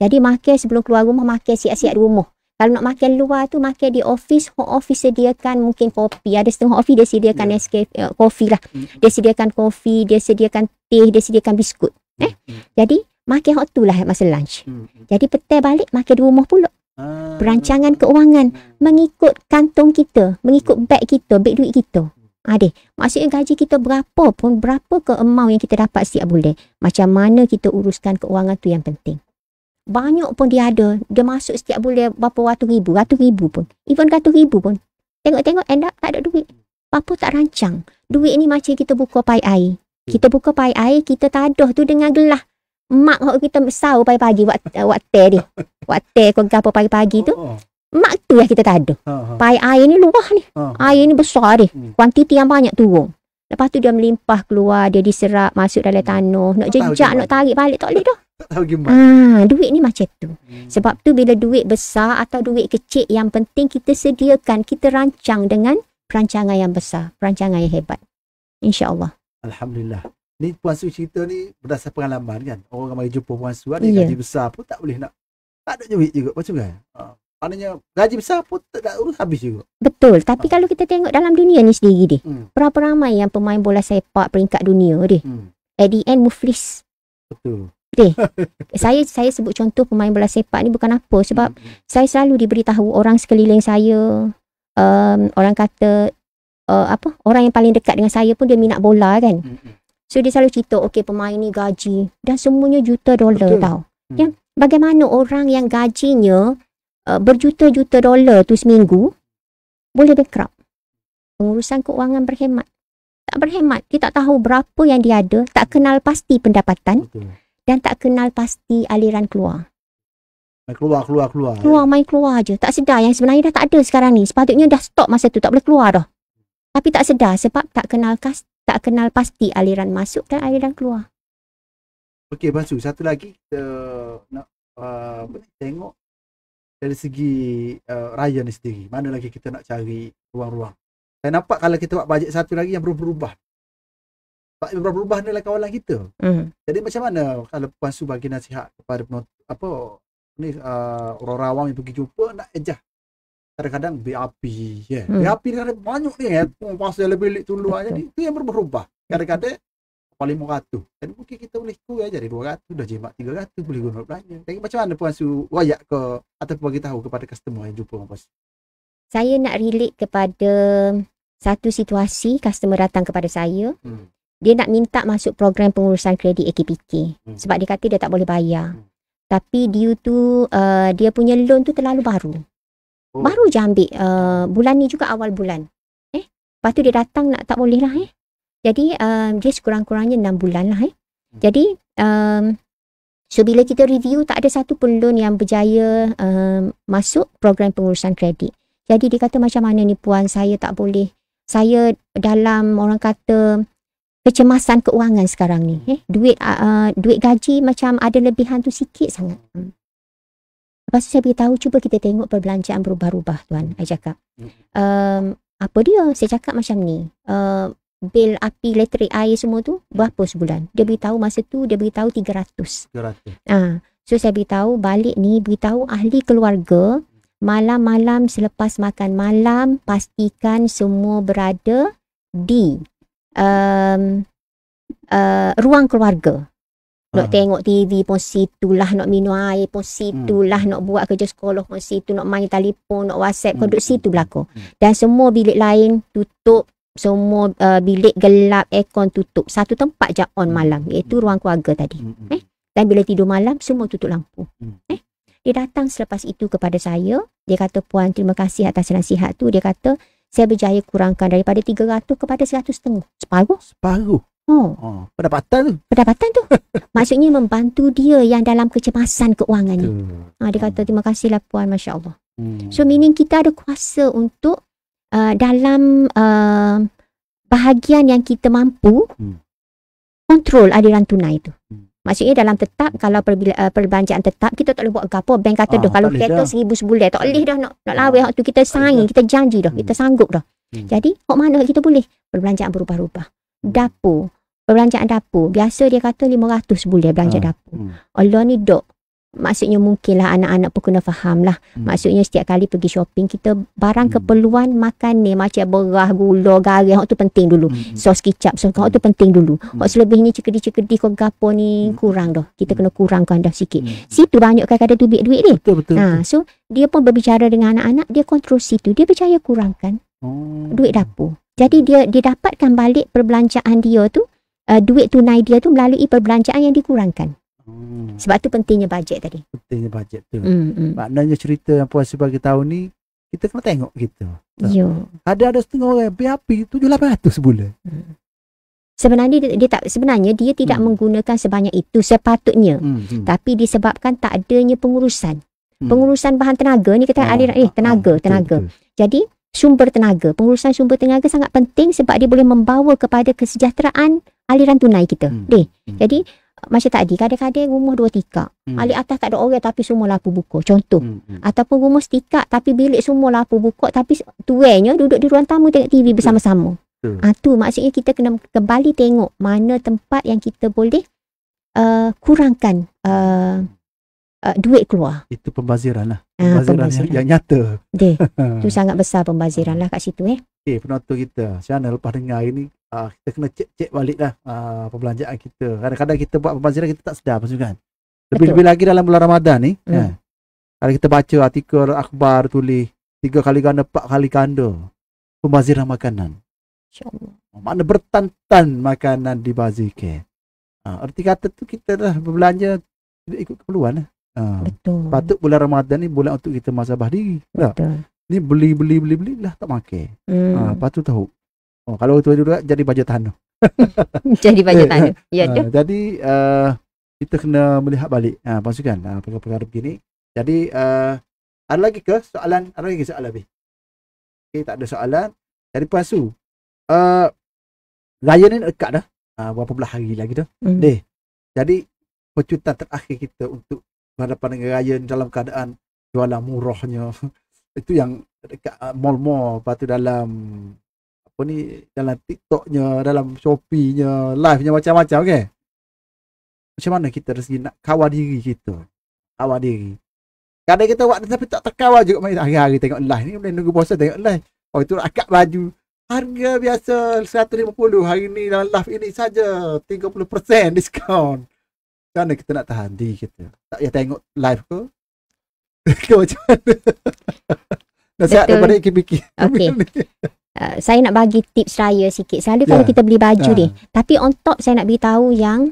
Jadi makan sebelum keluar rumah, makan siap-siap di rumah. Kalau nak makan luar tu, makan di office. Office sediakan mungkin kopi. Ada setengah office dia sediakan kopi lah. Dia sediakan kopi, dia sediakan teh, dia sediakan biskut. Jadi makan hak tu lah masa lunch. Jadi petang balik makan di rumah pula. Perancangan keuangan mengikut kantong kita, mengikut beg kita, beg duit kita. Maksudnya gaji kita berapa pun, berapa ke amount yang kita dapat setiap bulan. Macam mana kita uruskan keuangan tu yang penting. Banyak pun dia ada. Dia masuk setiap bulan berapa ratus ribu pun. Even ratus ribu pun. Tengok end up tak ada duit. Apa tak rancang. Duit ni macam kita buka pai air. Kita buka pai air, kita tadah tu dengan gelas. Mak kita sahur pagi-pagi buat teh dia. Buat teh ke apa pagi-pagi tu. Mak tu yang kita tak ada. Pai air ni luah ni. Air ni besar dia. Kuantiti yang banyak turun. Lepas tu dia melimpah keluar, dia diserap masuk dalam tanah. Nak jejak, nak tarik balik tak boleh dah. Duit ni macam tu. Sebab tu bila duit besar atau duit kecil, yang penting kita sediakan, kita rancang dengan perancangan yang besar, perancangan yang hebat. InsyaAllah. Alhamdulillah. Ni Puan Su cerita ni berdasar pengalaman kan. Orang ramai jumpa Puan Su ni gaji besar pun tak boleh nak. Tak ada duit juga macam kan. Maknanya gaji besar pun tak urus habis juga. Betul. Tapi kalau kita tengok dalam dunia ni sendiri dia. Berapa ramai yang pemain bola sepak peringkat dunia dia. At the end muflis. Betul. Saya sebut contoh pemain bola sepak ni bukan apa. Sebab saya selalu diberitahu orang sekeliling saya. Orang kata orang yang paling dekat dengan saya pun dia minat bola kan. So dia selalu cerita, okey pemain ni gaji. Dan semuanya juta dolar tau. Yang bagaimana orang yang gajinya berjuta-juta dolar tu seminggu boleh bankrupt. Pengurusan keuangan berhemat. Tak berhemat. Kita tak tahu berapa yang dia ada. Tak kenal pasti pendapatan. Betul. Dan tak kenal pasti aliran keluar. Main keluar je. Tak sedar yang sebenarnya dah tak ada sekarang ni. Sepatutnya dah stop masa tu. Tak boleh keluar dah. Tapi tak sedar sebab tak kenal pasti aliran masuk dan aliran keluar. Okey, Bansu. Satu lagi kita nak tengok dari segi raya ni sendiri. Mana lagi kita nak cari ruang-ruang. Saya nampak kalau kita buat bajet satu lagi yang berubah. Yang berubah ni adalah kawalan kita. Jadi macam mana kalau Puan Su bagi nasihat kepada penonton, orang awam yang pergi jumpa nak ejah. Kadang-kadang BAP ya. BAP ni kadang banyak ni ya. Pasal lebih tulu aja. Jadi itu yang berubah. Kadang-kadang paling 500. Dan mungkin kita boleh kurang jadi 200, dah jimat 300 boleh guna belanja. Jadi macam mana Puan Su wayak ke atau bagi tahu kepada customer yang jumpa Puan Su? Saya nak relate kepada satu situasi customer datang kepada saya, dia nak minta masuk program pengurusan kredit AKPK sebab dia kata dia tak boleh bayar. Tapi dia tu dia punya loan tu terlalu baru. Baru je ambil bulan ni juga awal bulan. Lepas tu dia datang nak tak boleh lah. Jadi dia sekurang-kurangnya 6 bulan lah. Jadi so bila kita review tak ada satu pun loan yang berjaya masuk program pengurusan kredit. Jadi dia kata macam mana ni puan, saya tak boleh. Saya dalam orang kata kecemasan keuangan sekarang ni. Duit gaji macam ada lebihan tu sikit sangat. Lepas tu saya beritahu cuba kita tengok perbelanjaan berubah-ubah tuan. Saya cakap. Apa dia? Saya cakap macam ni. Bil api, elektrik, air semua tu berapa sebulan? Dia beritahu masa tu dia beritahu 300. So saya beritahu balik ni, beritahu ahli keluarga malam-malam selepas makan malam pastikan semua berada di ruang keluarga. Nak tengok TV pun situlah, nak minum air pun situlah, nak buat kerja sekolah pun situ, nak main telefon, nak WhatsApp pun duduk situ belakang. Dan semua bilik lain tutup, semua bilik gelap, aircon tutup. Satu tempat je on malam, iaitu ruang keluarga tadi. Dan bila tidur malam semua tutup lampu. Dia datang selepas itu kepada saya. Dia kata, puan terima kasih atas nasihat tu. Dia kata saya berjaya kurangkan daripada 300 kepada 150. Separuh. Pendapatan tu. Maksudnya membantu dia yang dalam kecemasan keuangan ni. Dia kata terima kasihlah puan, Masya Allah. So meaning kita ada kuasa untuk dalam bahagian yang kita mampu kontrol aliran tunai tu. Maksudnya dalam tetap, kalau perbelanjaan tetap kita tak boleh buat apa. Bank kata dah kalau kereta 1,000 sebulan tak boleh dah nak lawai hak tu, kita sign, kita janji dah, kita sanggup dah. Jadi hak mana kita boleh perbelanjaan berubah-ubah. Dapur, perbelanjaan dapur biasa dia kata 500 sebulan belanja dapur. Allah ni dok. Maksudnya mungkinlah anak-anak pun kena faham lah. Maksudnya setiap kali pergi shopping kita barang keperluan makan ni macam beras, gula, garam, hak tu penting dulu. Sos kicap, hak tu penting dulu. Hak selebihnya cekedi-cekedi kau gapo ni kurang dah. Kita kena kurangkan dah sikit. Situ banyak kadang-kadang duit ni. Betul. So dia pun berbicara dengan anak-anak, dia kontrol situ. Dia berjaya kurangkan duit dapur. Jadi dia dapatkan balik perbelanjaan dia tu, duit tunai dia tu melalui perbelanjaan yang dikurangkan. Sebab tu pentingnya bajet tadi. Pentingnya bajet tu. Maknanya cerita yang puan bagi tahu ni kita kena tengok kita. Ada setengah orang BAP 700-800 sebulan. Sebenarnya dia tidak menggunakan sebanyak itu sepatutnya. Tapi disebabkan tak adanya pengurusan. Pengurusan bahan tenaga ni kita aliran tenaga. Jadi sumber tenaga, pengurusan sumber tenaga sangat penting sebab dia boleh membawa kepada kesejahteraan aliran tunai kita. Jadi macam tadi, kadang-kadang rumah 2 tikar. Alik atas tak ada orang tapi semua lampu buka. Contoh. Ataupun rumah setikak tapi bilik semua lampu buka tapi tuanya duduk di ruang tamu tengok TV bersama-sama. Tu maksudnya kita kena kembali tengok mana tempat yang kita boleh kurangkan duit keluar. Itu pembaziran lah. Pembaziran yang nyata. Itu sangat besar pembaziran lah kat situ. Penonton kita, Syana lepas dengar ini kita kena cek balik lah perbelanjaan kita. Kadang-kadang kita buat pembaziran kita tak sedar pasukan. Lebih-lebih lagi dalam bulan Ramadan ni. Kalau kita baca artikel akhbar tulis 3 kali ganda 4 kali ganda pembaziran makanan. InsyaAllah. Makna bertantan makanan dibazirkan. Arti kata tu kita dah berbelanja tidak ikut keperluan lah. Betul. Patut bulan Ramadan ni bulan untuk kita muhasabah diri. Betul. Ni beli lah tak makan. Lepas tu tahu. Kalau tu juga jadi bajet tanah. Jadi bajet tanah. Ya tu. Jadi kita kena melihat balik pasukan perkara-perkara begini. Jadi ada lagi ke soalan? Ada lagi soalan lebih? Okey, tak ada soalan. Jadi Puan Su, raya ni dekat dah. Berapa belah hari lagi dah. Jadi pecutan terakhir kita untuk berhadapan dengan raya dalam keadaan jualan murahnya. Itu yang dekat mall-mall, lepas tu dalam apa ni, dalam TikToknya, dalam Shopee-nya, live-nya macam-macam kan. Macam mana kita dari nak kawal diri kita? Kawal diri. Kadang kita buat tapi tak terkawal juga. Hari-hari tengok live ni, boleh nunggu bosan tengok live. Oh itu akad baju. Harga biasa 150, hari ni dalam live ini saja 30% diskaun. Macam mana kita nak tahan diri kita? Tak payah tengok live ke? Macam mana? Nasihat daripada Iki-Biki. Okey. saya nak bagi tips raya sikit. Selalu kalau kita beli baju ni, tapi on top saya nak beritahu yang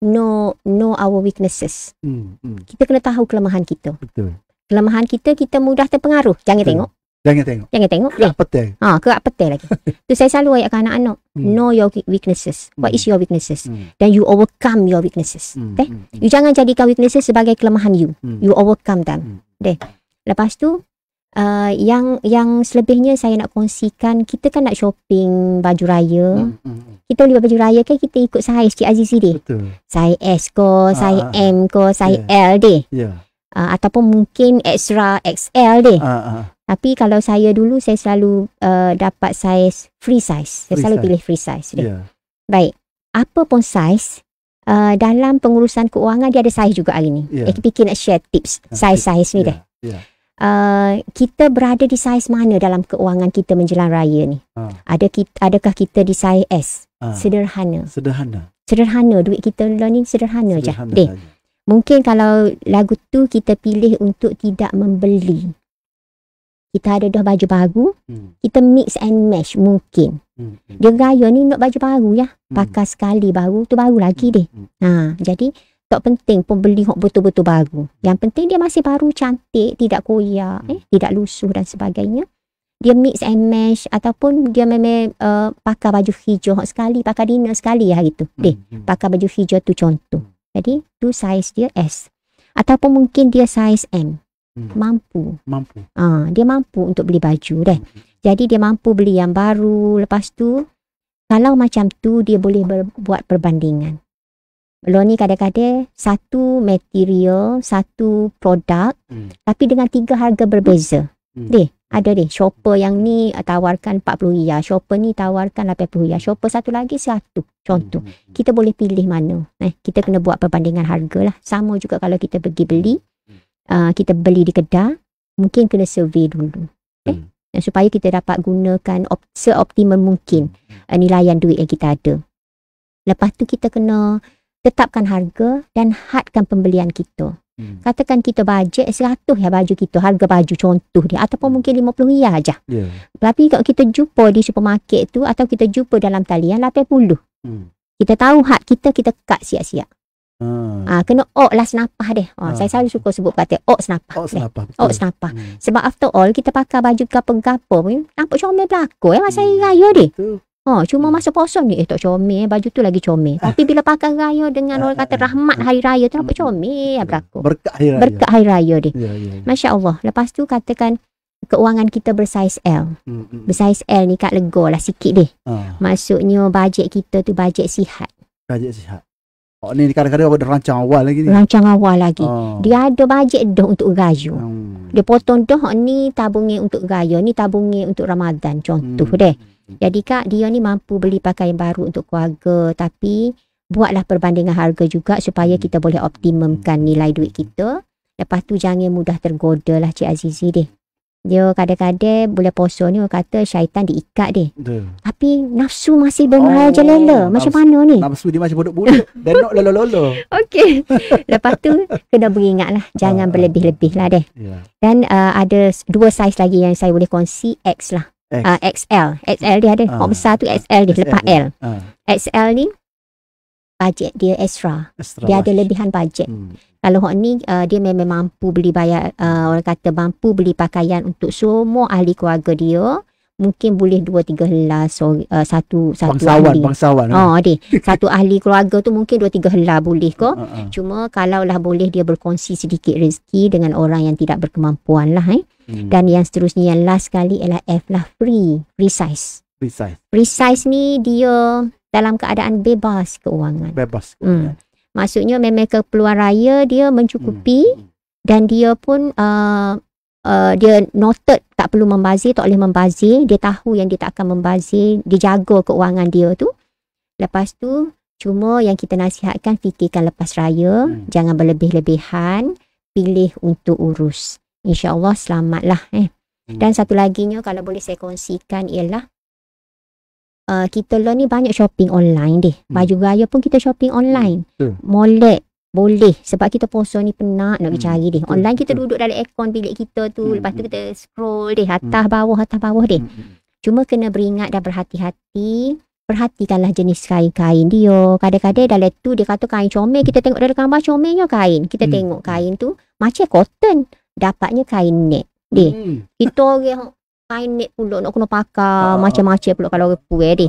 know our weaknesses. Kita kena tahu kelemahan kita. Betul. Kelemahan kita mudah terpengaruh. Jangan tengok. Jangan tengok. Kerak petai. Kerak petai lagi. Tu saya selalu ayatkan anak-anak. Know your weaknesses. What is your weaknesses? Then you overcome your weaknesses. Okay? You jangan jadikan weaknesses sebagai kelemahan you. You overcome them. Lepas tu, yang selebihnya saya nak kongsikan, kita kan nak shopping baju raya. Kita beli baju raya kan kita ikut saiz Cik Azizi deh. Betul. Saiz S ko, saiz M ko, saiz L deh. Ataupun mungkin extra XL deh. Tapi kalau saya dulu, saya selalu dapat saiz free size. Saya selalu pilih free size deh. Baik. Apa pun saiz, dalam pengurusan keuangan dia ada saiz juga hari ni. Kita fikir nak share tips saiz-saiz ni deh. Kita berada di saiz mana dalam keuangan kita menjelang raya ni? Adakah kita di saiz S? Sederhana. Duit kita ni sederhana je. Deh. Mungkin kalau lagu tu kita pilih untuk tidak membeli. Kita ada dah baju baru, kita mix and match mungkin. Dia raya ni nak baju baru ya. Pakai sekali baru tu baru lagi deh. Jadi tak penting pun beli hok betul-betul baru. Yang penting dia masih baru, cantik, tidak koyak, tidak lusuh dan sebagainya. Dia mix and match ataupun dia memang pakai baju hijau hok sekali, pakai dinner sekali hari tu. Deh, pakai baju hijau tu contoh. Jadi tu saiz dia S. Ataupun mungkin dia saiz M. Mampu. Dia mampu untuk beli baju deh. Jadi dia mampu beli yang baru. Lepas tu kalau macam tu dia boleh buat perbandingan. Lo ni kadang-kadang satu material, satu produk, tapi dengan 3 harga berbeza. Deh, ada deh shopper yang ni tawarkan 40 riyal, shopper ni tawarkan 80 riyal, shopper satu lagi 100. Contoh. Kita boleh pilih mana. Kita kena buat perbandingan harga lah. Sama juga kalau kita pergi beli, kita beli di kedai, mungkin kena survey dulu. Supaya kita dapat gunakan seoptimum mungkin nilaian duit yang kita ada. Lepas tu kita kena tetapkan harga dan hadkan pembelian kita. Katakan kita bajet 100 ya baju kita, harga baju contoh dia, ataupun mungkin 50 riyal aja. Tapi kalau kita jumpa di supermarket tu atau kita jumpa dalam talian 80. Kita tahu had kita kat siap-siap. Kena lah senapah deh. Saya selalu suka sebut kata senapah. Senapah. Sebab after all kita pakai baju gapo-gapo pun nampak comel belakang masa hari raya deh. Cuma masa puasa ni tak comel, baju tu lagi comel. Tapi bila pakai raya dengan orang kata rahmat hari raya tu nampak comel belakang. Berkat hari raya deh. Masya Allah. Lepas tu katakan keuangan kita bersaiz L. Bersaiz L ni kat lega lah sikit deh. Maksudnya bajet kita tu bajet sihat. Ni kadang-kadang ada rancang awal lagi ni. Dia ada bajet dah untuk raya. Dia potong dah ni tabungnya untuk raya, ni tabungnya untuk Ramadan contoh deh. Jadi kak dia ni mampu beli pakaian baru untuk keluarga, tapi buatlah perbandingan harga juga supaya kita boleh optimumkan nilai duit kita. Lepas tu jangan mudah tergoda lah Cik Azizi deh. Dia kadang-kadang bulan puasa ni orang kata syaitan diikat deh. Tapi nafsu masih bermerajalela. Macam mana ni? Nafsu dia macam budak-budak. Denok lolo-lolo. Okey. Lepas tu kena beringat lah. Jangan berlebih-lebih lah deh. Dan ada 2 saiz lagi yang saya boleh kongsi. X lah. XL. XL dia ada. Hok besar tu XL dia. Lepas L. XL ni bajet dia extra. Dia ada lebihan bajet. Kalau hok ni dia memang mampu beli bayar, orang kata mampu beli pakaian untuk semua ahli keluarga dia. Mungkin boleh 2-3 helai satu ahli. Bangsawan. Deh. Satu ahli keluarga tu mungkin 2-3 helai boleh kok. Cuma kalau lah boleh dia berkongsi sedikit rezeki dengan orang yang tidak berkemampuan lah. Dan yang seterusnya yang last sekali ialah F lah, free size. Free size ni dia dalam keadaan bebas keuangan. Maksudnya memang keperluan raya dia mencukupi dan dia pun dia noted tak perlu membazir, tak boleh membazir. Dia tahu yang dia tak akan membazir, dia jaga keuangan dia tu. Lepas tu cuma yang kita nasihatkan fikirkan lepas raya, jangan berlebih-lebihan, pilih untuk urus. InsyaAllah selamatlah. Dan satu laginya kalau boleh saya kongsikan ialah kita lah ni banyak shopping online deh. Baju raya pun kita shopping online. Molek boleh. Sebab kita puasa ni penat nak pergi cari deh. Betul, Online kita betul. duduk dalam aircon bilik kita tu. Lepas tu kita scroll deh. Atas bawah deh. Cuma kena beringat dan berhati-hati. Perhatikanlah jenis kain-kain dia. Kadang-kadang dalam tu dia kata kain comel. Kita tengok dalam gambar comelnya kain. Kita tengok kain tu macam cotton. Dapatnya kain net. Deh. Kita orang kain net pula nak kena pakai macam-macam pula kalau orang puas deh.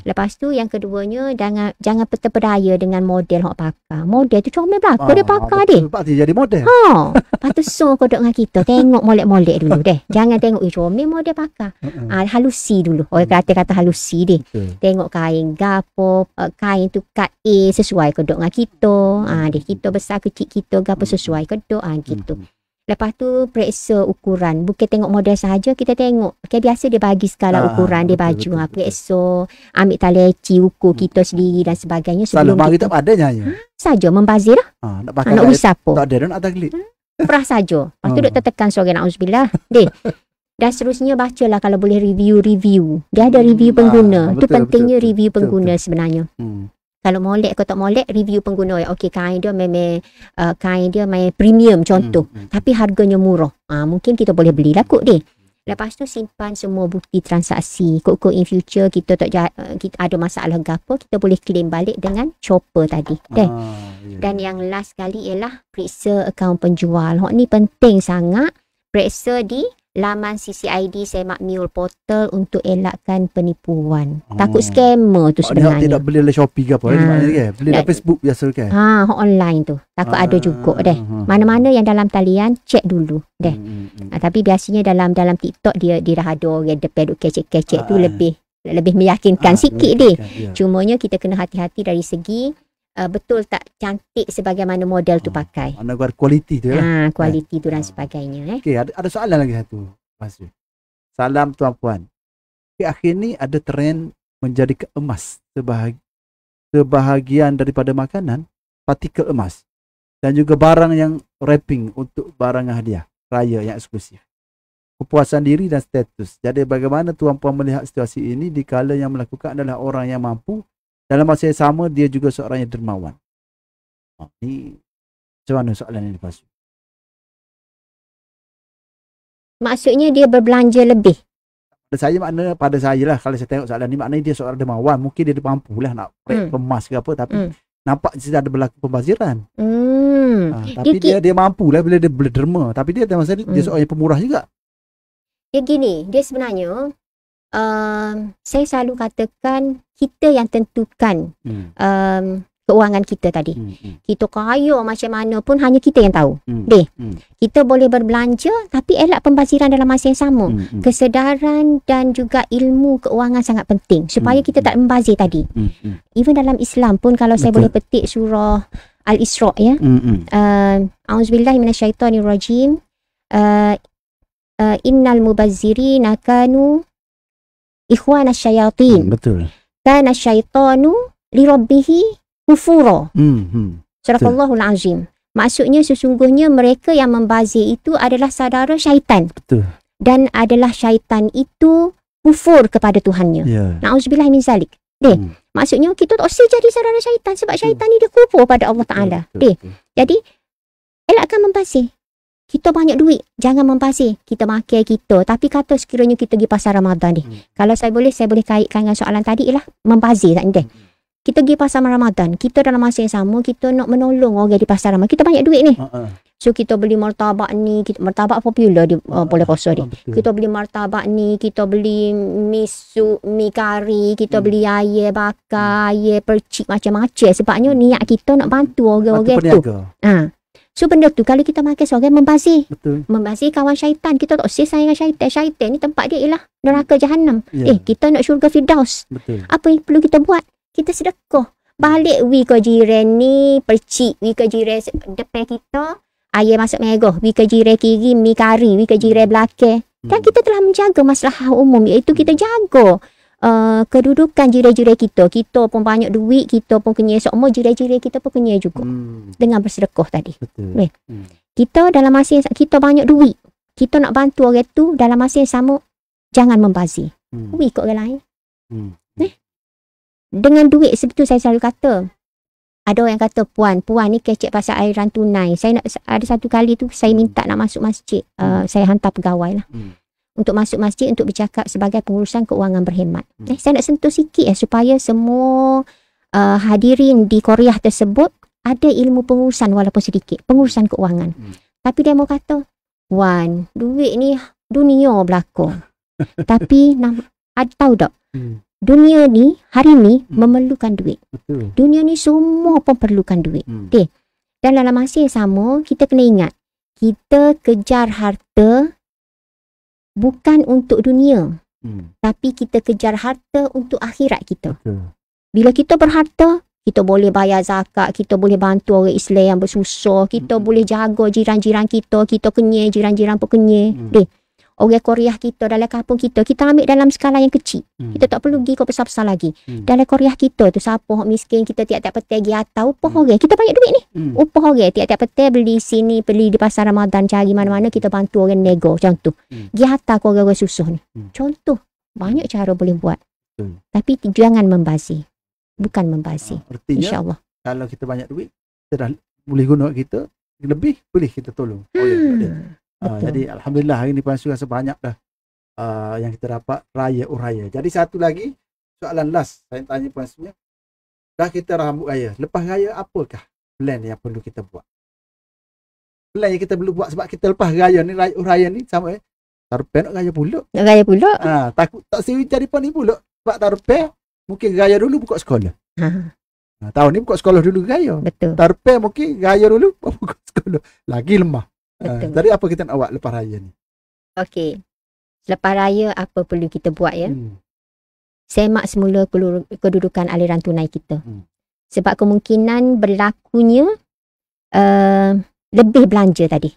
Lepas tu yang keduanya jangan terpedaya dengan model hok pakai. Model tu comel belaka dia pakai deh. Sebab dia jadi model. Lepas tu so kau duduk dengan kita. Tengok molek-molek dulu deh. Jangan tengok comel model pakai. Halusi dulu. Orang kata halusi deh. Tengok kain gapo, kain tu kat A sesuai kau duduk dengan kita. Deh kita besar kecil kita gapo sesuai kau duduk gitu. Lepas tu periksa ukuran. Bukan tengok model sahaja, kita tengok. Biasa dia bagi skala ukuran dia baju. Periksa, ambil taleci, ukur kita sendiri dan sebagainya. Salah Sebelum bagi kita tak adanya. saja membazir lah. Nak pakai Nak usap apa. tak ada nak taklid. Perah saja. Lepas tu duk tertekan seorang na'uzubillah. Deh. Dan seterusnya bacalah kalau boleh review. Dia ada review pengguna. Itu pentingnya review pengguna sebenarnya. Kalau molek atau tak molek, review pengguna. Okey, kain dia memang kain dia main premium contoh. Tapi harganya murah. Mungkin kita boleh belilah kot deh. Lepas tu simpan semua bukti transaksi. Kok in future kita kita ada masalah gapo, kita boleh claim balik dengan chopper tadi. Deh. Dan yang last kali ialah periksa akaun penjual. Hak ni penting sangat. Periksa di laman CCID Semak Mule portal untuk elakkan penipuan. Takut scammer tu sebenarnya. Dia tidak beli oleh Shopee ke apa. Beli dalam Facebook biasa kan. Online tu. Takut ada juga deh. Mana-mana yang dalam talian cek dulu deh. Tapi biasanya dalam TikTok dia dah ada orang depan duk kecek-kecek tu lebih meyakinkan sikit deh. Cumanya kita kena hati-hati dari segi betul tak cantik sebagaimana model tu pakai. Mana kualiti tu ya. Kualiti tu dan sebagainya. Okey, ada soalan lagi satu. Masuk. Salam tuan-puan. Akhir ni ada trend menjadikan emas sebahagian daripada makanan, partikel emas dan juga barang yang wrapping untuk barang hadiah raya yang eksklusif. Kepuasan diri dan status. Jadi bagaimana tuan-puan melihat situasi ini dikala yang melakukan adalah orang yang mampu, dalam masa yang sama dia juga seorang yang dermawan. Ini macam mana soalan ini lepas? Maksudnya dia berbelanja lebih. Pada saya lah kalau saya tengok soalan ni maknanya dia seorang dermawan. Mungkin dia mampu lah nak kemas ke apa, tapi nampak ada berlaku pembaziran. Tapi dia mampu lah bila dia boleh derma. Tapi dia masa dia seorang yang pemurah juga. Dia gini, dia sebenarnya saya selalu katakan kita yang tentukan keuangan kita tadi. Kita kaya macam mana pun hanya kita yang tahu. Kita boleh berbelanja tapi elak pembaziran dalam masa yang sama. Kesedaran dan juga ilmu keuangan sangat penting supaya kita tak membazir tadi. Even dalam Islam pun kalau saya boleh petik surah Al-Isra ya. A'udzubillahi minasyaitonirrajim. Innal mubazzirina kanu ikhwana syayatin. Betul. Kana syaitanu li rabbihi kufura. Surahul Azim. Maksudnya sesungguhnya mereka yang membazir itu adalah saudara syaitan. Betul. Dan adalah syaitan itu kufur kepada Tuhannya. Na'udzubillah min zalik. Maksudnya kita tak usah jadi saudara syaitan sebab syaitan ni dia kufur pada Allah Ta'ala. Jadi elakkan membazir. Kita banyak duit, jangan membazir. Kita makan kita. Tapi kata sekiranya kita pergi pasar Ramadan ni. Kalau saya boleh kaitkan dengan soalan tadi ialah membazir tak ni. Kita pergi pasar Ramadan. Kita dalam masa yang sama, kita nak menolong orang di pasar Ramadan. Kita banyak duit ni. So kita beli martabak ni. Martabak popular di boleh puasa ni. Kita beli martabak ni. Kita beli mi kari. Kita beli air bakar, air percik macam-macam. Sebabnya niat kita nak bantu orang-orang tu. So benda tu kalau kita makan seorang membazir. Membazir kawan syaitan. Kita tak usah sayang dengan syaitan. Syaitan ni tempat dia ialah neraka Jahannam. Kita nak syurga Firdaus. Apa yang perlu kita buat? Kita sedekah. Balik ke jiran ni percik. Ke jiran depan kita air masuk merah. Ke jiran kiri mi kari. Ke jiran belakang. Dan kita telah menjaga masalah umum. Iaitu kita jaga kedudukan jiran-jiran kita. Kita pun banyak duit, kita pun kenyai semua, jiran-jiran kita pun kenyai juga. Dengan bersedekah tadi. Kita dalam masa yang kita banyak duit, kita nak bantu orang tu dalam masa yang sama, jangan membazir. Ikut orang lain. Dengan duit seperti saya selalu kata, Ada orang kata, puan ni kecek pasal aliran tunai. Saya nak, ada satu kali tu saya minta nak masuk masjid. Saya hantar pegawai lah. Untuk masuk masjid untuk bercakap sebagai pengurusan keuangan berhemat. Saya nak sentuh sikit supaya semua hadirin di Korea tersebut ada ilmu pengurusan walaupun sedikit. Pengurusan keuangan. Tapi dia mau kata, puan, duit ni dunia berlaku. Tapi tahu tak? Dunia ni, hari ni memerlukan duit. Betul. Dunia ni semua pun perlukan duit. Okay. Dan dalam masa yang sama, kita kena ingat, kita kejar harta bukan untuk dunia. Tapi kita kejar harta untuk akhirat kita. Betul. Bila kita berharta, kita boleh bayar zakat, kita boleh bantu orang Islam yang bersusah, kita boleh jaga jiran-jiran kita kenyai, jiran-jiran pun kenyai. Orang Korea kita, dalam kampung kita ambil dalam skala yang kecil. Kita tak perlu pergi ke besar-besar lagi. Dalam Korea kita tu, siapa miskin, kita tiap-tiap petai pergi atau upah orang. Kita banyak duit ni. Upah orang, tiap-tiap petai beli sini, beli di pasar Ramadan, cari mana-mana, kita bantu orang nego. Contoh. Pergi hantar ke orang-orang susah ni. Contoh. Banyak cara boleh buat. Tapi jangan membazir. Bukan membazir. Artinya, InsyaAllah. kalau kita banyak duit, kita dah boleh guna kita, lebih boleh kita tolong. Jadi Alhamdulillah hari ni Puan Su rasa banyak dah yang kita dapat raya. Jadi satu lagi soalan last saya tanya Puan Su, dah kita rambut raya, lepas raya apakah plan yang perlu kita buat? Plan yang kita perlu buat sebab kita lepas raya ni, raya ni sama tarupe nak raya pula. Nak raya pula? Takut tak siwi jadi pun ni pula. Sebab tarupe mungkin raya dulu buka sekolah. Tahun ni buka sekolah dulu raya. Betul. Tarupe mungkin raya dulu buka sekolah. Lagi lemah. Betul. Jadi apa kita nak buat lepas raya ni? Okey. Lepas raya apa perlu kita buat ya? Semak semula kedudukan aliran tunai kita. Sebab kemungkinan berlakunya lebih belanja tadi.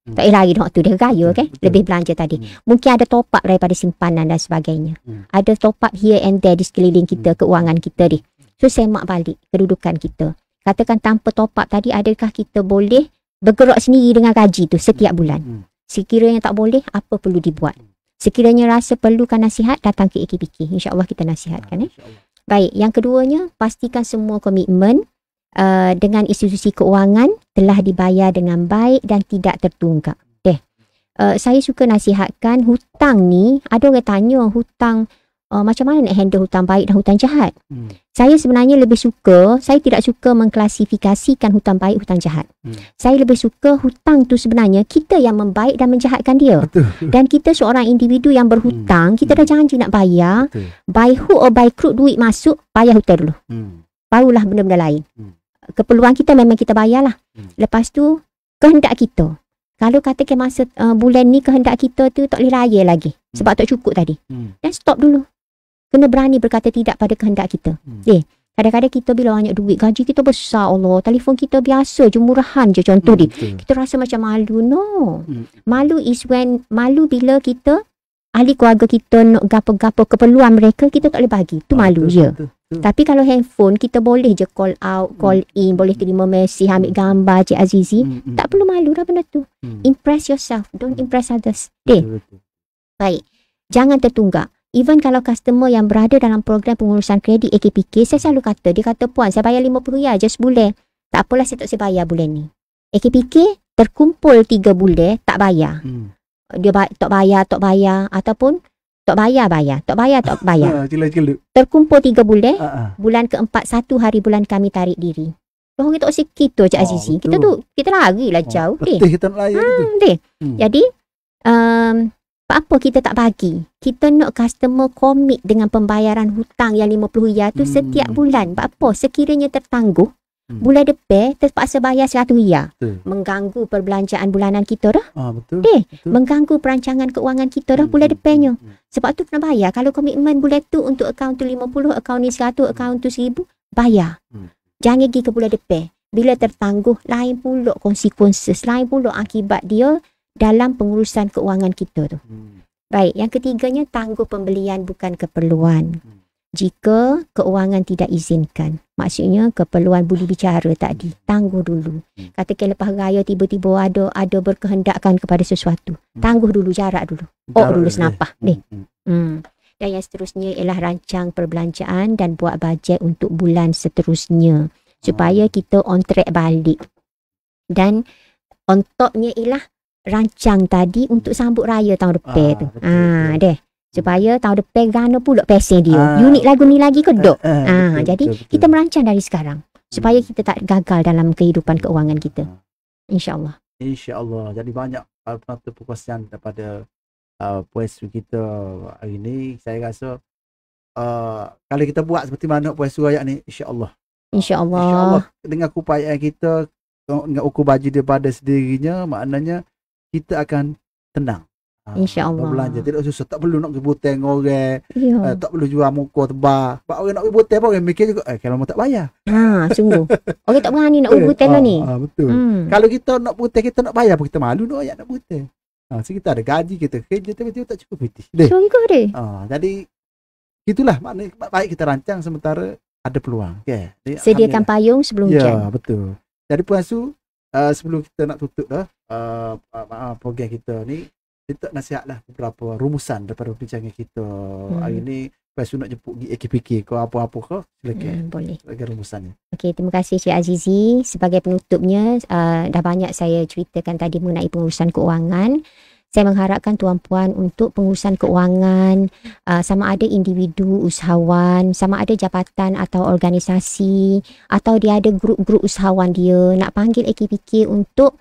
Tak lagi waktu dia raya kan? Lebih belanja tadi. Mungkin ada top up daripada simpanan dan sebagainya. Ada top up here and there di sekeliling kita, keuangan kita ni. So semak balik kedudukan kita. Katakan tanpa top up tadi, adakah kita boleh bergerak sendiri dengan gaji tu setiap bulan? Sekiranya tak boleh, apa perlu dibuat? Sekiranya rasa perlukan nasihat, datang ke AKPK. InsyaAllah kita nasihatkan. Baik, yang keduanya, pastikan semua komitmen dengan institusi keuangan telah dibayar dengan baik dan tidak tertunggak. Saya suka nasihatkan hutang ni, ada orang tanya hutang macam mana nak handle hutang baik dan hutang jahat. Saya sebenarnya lebih suka, saya tidak suka mengklasifikasikan hutang baik, hutang jahat. Saya lebih suka hutang tu sebenarnya kita yang membaik dan menjahatkan dia. Dan kita seorang individu yang berhutang, kita dah janji nak bayar. By hook or by crook duit masuk, bayar hutang dulu. Barulah benda-benda lain. Keperluan kita memang kita bayarlah. Lepas tu, kehendak kita. Kalau katakan masa bulan ni kehendak kita tu tak boleh raya lagi. Sebab tak cukup tadi. Dan stop dulu. Kena berani berkata tidak pada kehendak kita. Kadang-kadang kita bila banyak duit, gaji kita besar, Allah, telefon kita biasa je, murahan je contoh dia. Kita rasa macam malu. No. Malu bila kita, ahli keluarga kita nak gapo-gapo keperluan mereka, kita tak boleh bagi. Tu malu je. Tapi kalau handphone, kita boleh je call out, call in, boleh terima mesej, ambil gambar Cik Azizi. Tak perlu malu dah benda tu. Impress yourself, don't impress others. Baik. Jangan tertunggak. Even kalau customer yang berada dalam program pengurusan kredit AKPK, saya selalu kata, dia kata, puan, saya bayar RM50 je sebulan. Tak apalah, saya tak saya bayar bulan ni. AKPK terkumpul 3 bulan, tak bayar. Dia tak bayar, ataupun tak bayar. Terkumpul 3 bulan, bulan keempat, 1 hari bulan kami tarik diri. Orang kita sikit tu Cik Azizi. Kita larilah jauh. Betul kita nak lari gitu. Jadi, apa kita tak bagi? Kita nak customer komit dengan pembayaran hutang yang RM50 tu setiap bulan. Apa? Sekiranya tertangguh, bulan depan terpaksa bayar RM100. Mengganggu perbelanjaan bulanan kita dah. Betul. Mengganggu perancangan keuangan kita dah bulan depannya. Sebab tu kena bayar. Kalau komitmen bulan tu untuk akaun tu RM50, akaun ni RM100, akaun tu RM1,000, bayar. Jangan pergi ke bulan depan. Bila tertangguh, lain pula konsekuensi, lain pula akibat dia dalam pengurusan keuangan kita tu. Baik, yang ketiganya, tangguh pembelian bukan keperluan. Jika keuangan tidak izinkan, maksudnya keperluan budi bicara tadi, tangguh dulu. Katakan lepas raya tiba-tiba ada berkehendakkan kepada sesuatu, tangguh dulu, jarak dulu. Dulu senapah ni. Dan yang seterusnya ialah rancang perbelanjaan dan buat bajet untuk bulan seterusnya. supaya kita on track balik. Dan on topnya ialah rancang tadi untuk sambut raya tahun depan tu. Betul. Deh. Supaya tahun depan gana pula pesen dia. Unit lagu ni lagi ke dok? Jadi kita merancang dari sekarang supaya kita tak gagal dalam kehidupan keuangan kita. InsyaAllah. InsyaAllah. Jadi banyak penonton perkongsian daripada puasu kita hari ni. Saya rasa kalau kita buat seperti mana puasu ayat ni, InsyaAllah. InsyaAllah dengan keupayaan kita, dengan ukur baju daripada sendirinya, maknanya kita akan tenang. InsyaAllah. Berbelanja tidak susah, tak perlu nak pergi butang orang, tak perlu jual muka tebal. Sebab orang nak pergi butang pun orang mikir juga, kalau mau tak bayar. Sungguh. Orang tak berani nak pergi butang ni. Betul. Kalau kita nak butang, kita nak bayar pun kita malu nak ayat nak butang. So kita ada gaji, kita kerja, tapi tak cukup putih. Sungguh deh. Jadi itulah maknanya baik kita rancang sementara ada peluang. Okay. Sediakan payung sebelum hujan. Ya, betul. Jadi puasu, sebelum kita nak tutup dah program kita ni, kita nasihatlah beberapa rumusan daripada perbincangan kita hari ni. Puasu nak jemput pergi AKPK ke apa-apa ke, silakan. Boleh. Silakan rumusannya. Okey, terima kasih Cik Azizi. Sebagai penutupnya, dah banyak saya ceritakan tadi mengenai pengurusan keuangan. Saya mengharapkan tuan-puan untuk pengurusan keuangan, sama ada individu, usahawan, sama ada jabatan atau organisasi, atau dia ada grup-grup usahawan dia, nak panggil AKPK untuk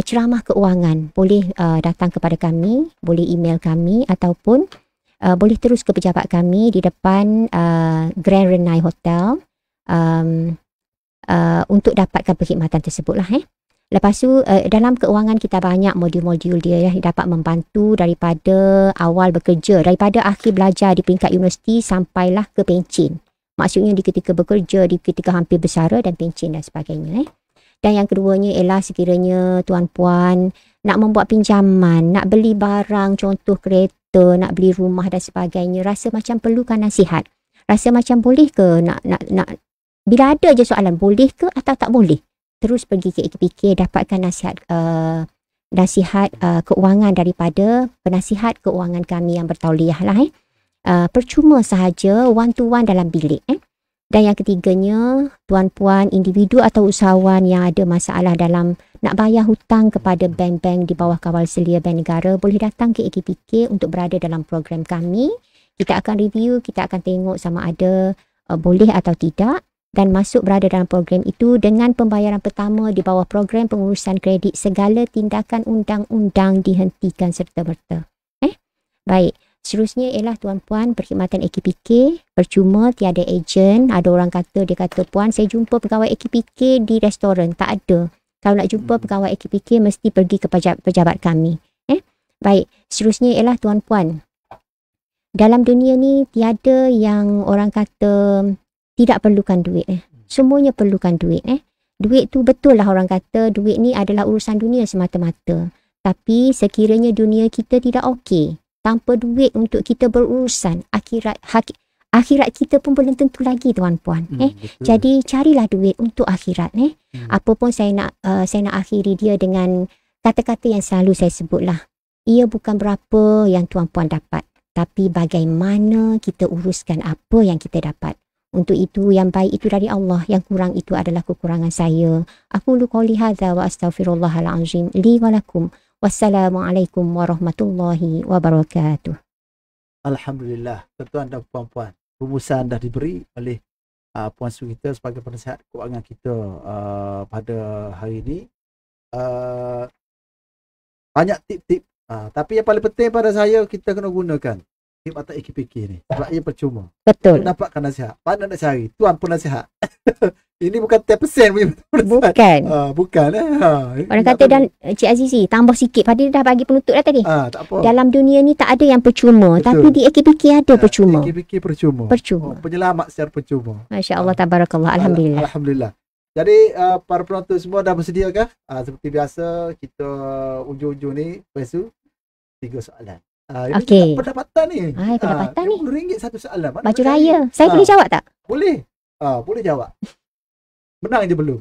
ceramah keuangan, boleh datang kepada kami, boleh email kami, ataupun boleh terus ke pejabat kami di depan Grand Renai Hotel untuk dapatkan perkhidmatan tersebut lah. Lepas tu dalam keuangan kita banyak modul-modul dia dapat membantu daripada awal bekerja, daripada akhir belajar di peringkat universiti sampailah ke pencen. Maksudnya di ketika bekerja, di ketika hampir bersara dan pencen dan sebagainya. Dan yang keduanya ialah sekiranya tuan-puan nak membuat pinjaman, nak beli barang, contoh kereta, nak beli rumah dan sebagainya, rasa macam perlukan nasihat. Rasa macam boleh ke nak bila ada je soalan boleh ke atau tak boleh, terus pergi ke AKPK, dapatkan nasihat keuangan daripada penasihat keuangan kami yang bertauliah lah. Percuma sahaja one to one dalam bilik. Dan yang ketiganya, tuan-puan, individu atau usahawan yang ada masalah dalam nak bayar hutang kepada bank-bank di bawah kawal selia Bank Negara, boleh datang ke AKPK untuk berada dalam program kami. Kita akan review, kita akan tengok sama ada boleh atau tidak, dan masuk berada dalam program itu dengan pembayaran pertama di bawah program pengurusan kredit. Segala tindakan undang-undang dihentikan serta-merta. Baik. Seterusnya ialah tuan-puan, perkhidmatan AKPK percuma, tiada ejen. Ada orang kata, dia kata, puan saya jumpa pegawai AKPK di restoran. Tak ada. Kalau nak jumpa pegawai AKPK mesti pergi ke pejabat kami. Baik, seterusnya ialah tuan-puan, dalam dunia ni tiada yang orang kata tidak perlukan duit. Semuanya perlukan duit. Duit tu betul lah orang kata duit ni adalah urusan dunia semata-mata. Tapi sekiranya dunia kita tidak okey, tanpa duit untuk kita berurusan, akhirat kita pun belum tentu lagi tuan-puan. Jadi carilah duit untuk akhirat. Apa pun saya nak akhiri dia dengan kata-kata yang selalu saya sebutlah. Ia bukan berapa yang tuan-puan dapat, tapi bagaimana kita uruskan apa yang kita dapat. Untuk itu yang baik itu dari Allah, yang kurang itu adalah kekurangan saya. Aku lu qouli hadza wa astaghfirullahal azim li wa lakum. Wassalamualaikum warahmatullahi wabarakatuh. Alhamdulillah, tuan-tuan dan puan-puan, rumusan dah diberi oleh Puan Su kita sebagai penasihat keuangan kita pada hari ini. Banyak tip-tip, tapi yang paling penting pada saya, kita kena gunakan khidmatan AKPK ni, sebab ia percuma. Betul. Dapatkan nasihat. Mana nak cari? Tuan pun nasihat. Ini bukan 10% punya. Bukan. Bukan. Orang kata dan Cik Azizi tambah sikit. Pada dah bagi penutup dah tadi. Tak apa. Dalam dunia ni tak ada yang percuma. Betul. Tapi di AKPK ada percuma. AKPK percuma. Penyelamat secara percuma. Masya Allah, tabarakallah. Alhamdulillah. Alhamdulillah. Jadi para penonton semua dah bersedia kah? Seperti biasa, kita ujung-ujung ni Puan 3 soalan. Okey. Pendapatan ni. Pendapatan ni. RM10 satu soalan. Baju raya. Saya boleh jawab tak? Boleh. Boleh jawab. Menang je belum.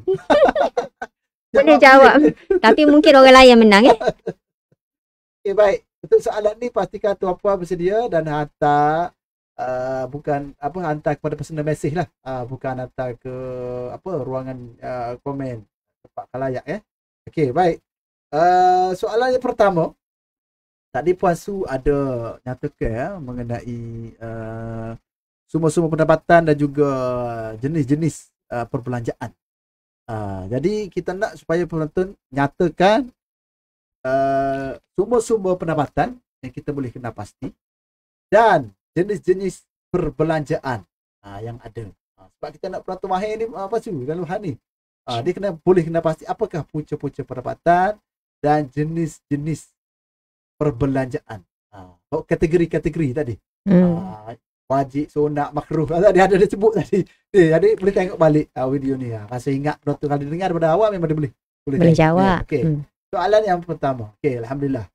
Boleh jawab. Tapi mungkin orang lain menang. Okey, baik. Untuk soalan ni pastikan tuan-puan bersedia dan hantar bukan apa hantar kepada personal message lah, bukan hantar ke apa ruangan komen tempat khalayak ya. Okey, baik. Soalan yang pertama, tadi Puan Su ada nyatakan mengenai sumber-sumber pendapatan dan juga jenis-jenis perbelanjaan. Jadi kita nak supaya penonton nyatakan sumber-sumber pendapatan yang kita boleh kenal pasti dan jenis-jenis perbelanjaan yang ada. Sebab kita nak penonton mahir ni apa Su dalam hal ni. Dia boleh kenal pasti apakah punca-punca pendapatan dan jenis-jenis perbelanjaan. Kategori-kategori tadi. Wajib, sunat, makruh. Tadi ada dia sebut tadi. Jadi boleh tengok balik video ni. Rasa ingat penonton kalau dengar daripada awal memang dia boleh jawab. Okey. Soalan yang pertama. Okey, alhamdulillah.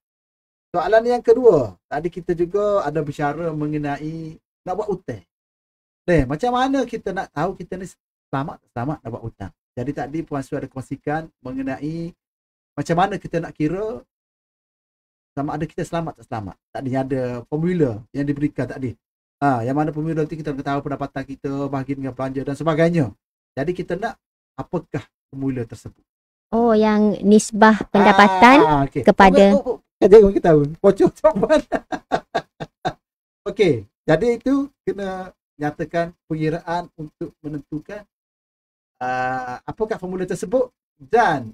Soalan yang kedua. Tadi kita juga ada bicara mengenai nak buat hutang. Macam mana kita nak tahu kita ni selamat tak selamat nak buat hutang. Jadi tadi Puan Su ada kongsikan mengenai macam mana kita nak kira sama ada kita selamat tak selamat. Tadi ada formula yang diberikan tadi. Yang mana formula itu kita tahu pendapatan kita, bahagi dengan belanja dan sebagainya. Jadi kita nak apakah formula tersebut? Oh, yang nisbah pendapatan okay. kepada Jangan kita tahu. Bocor jawapan. Okey. Jadi itu kena nyatakan pengiraan untuk menentukan apakah formula tersebut dan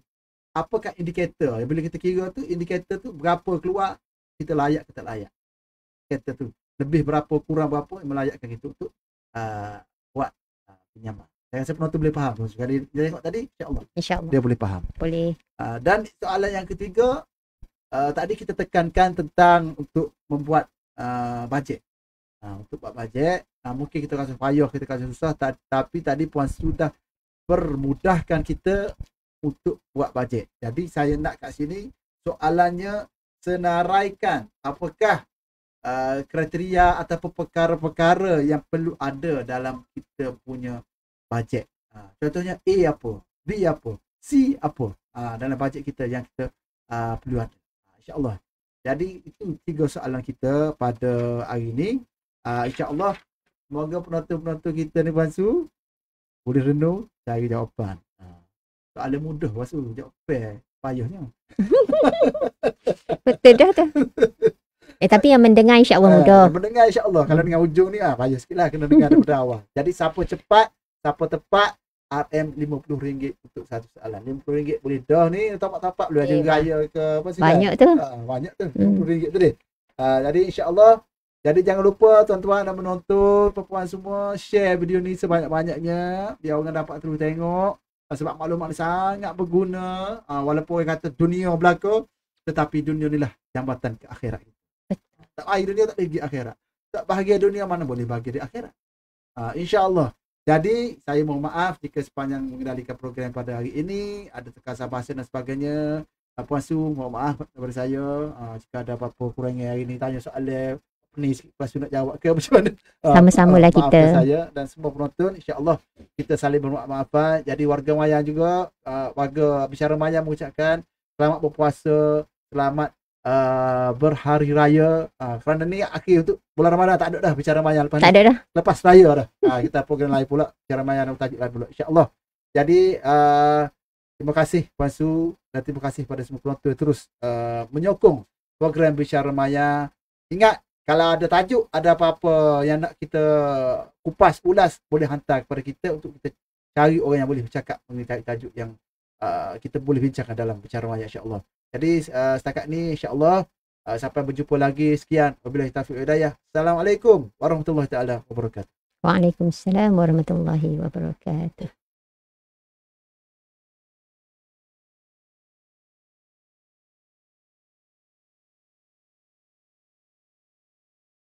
apakah indikator. Bila kita kira tu, indikator tu berapa keluar, kita layak ke tak layak. Indikator tu lebih berapa, kurang berapa yang melayakkan kita untuk buat pinjaman. Saya rasa penonton boleh faham. Sekali dia tengok tadi, insya-Allah dia boleh faham. Boleh. Dan soalan yang ketiga, tadi kita tekankan tentang untuk membuat bajet. Untuk buat bajet, mungkin kita rasa payah, kita rasa susah, tapi tadi Puan sudah permudahkan kita untuk buat bajet. Jadi saya nak kat sini soalannya senaraikan apakah kriteria ataupun perkara-perkara yang perlu ada dalam kita punya bajet. Contohnya A apa, B apa, C apa dalam bajet kita yang kita perlu ada. InsyaAllah. Jadi itu 3 soalan kita pada hari ini. InsyaAllah semoga penonton-penonton kita ni Puan Su boleh renung cari jawapan. Soalan mudah Puan Su, jawab payahnya. Betul dah tu. Tapi yang mendengar insya-Allah mudah. Mendengar insya-Allah. Kalau dengar hujung ni payah sikitlah kena dengar daripada awal. Jadi siapa cepat, siapa tepat RM50 untuk satu soalan. RM50 boleh dah ni, tapak-tapak boleh ada raya ke apa sih. Banyak tu. Banyak tu. RM50 tu dia. Jadi insya-Allah, jadi jangan lupa tuan-tuan dan menonton, puan-puan semua share video ni sebanyak-banyaknya biar orang dapat terus tengok. Sebab maklumat ni sangat berguna. Walaupun orang kata dunia belaka, tetapi dunia ni lah jambatan ke akhirat. Tak bahagia dunia tak pergi akhirat. Tak bahagia dunia mana boleh bahagia di akhirat. InsyaAllah. Jadi saya mohon maaf jika sepanjang mengendalikan program pada hari ini ada terkasar bahasa dan sebagainya. Puan Su mohon maaf daripada saya. Jika ada apa-apa kurangnya hari ini tanya soalan ni Puan Su nak jawab ke macam mana. Sama-samalah kita. Saya dan semua penonton insya-Allah kita saling bermaaf-maafan. Jadi warga Maya juga, warga Bicara Maya mengucapkan selamat berpuasa, selamat berhari raya. Kerana ni akhir untuk bulan Ramadan tak ada dah Bicara Maya lepas tak ada dah. Lepas raya dah. Kita program lain pula, Bicara Maya dan tajuk lain pula insya-Allah. Jadi terima kasih Puan Su dan terima kasih pada semua penonton terus menyokong program Bicara Maya. Ingat kalau ada tajuk, ada apa-apa yang nak kita kupas, ulas, boleh hantar kepada kita untuk kita cari orang yang boleh bercakap mengenai tajuk yang kita boleh bincangkan dalam Bicara Maya insya-Allah. Jadi setakat ni insya-Allah sampai berjumpa lagi. Sekian. Wabillahi taufiq wal hidayah. Assalamualaikum warahmatullahi taala wabarakatuh. Waalaikumsalam warahmatullahi wabarakatuh.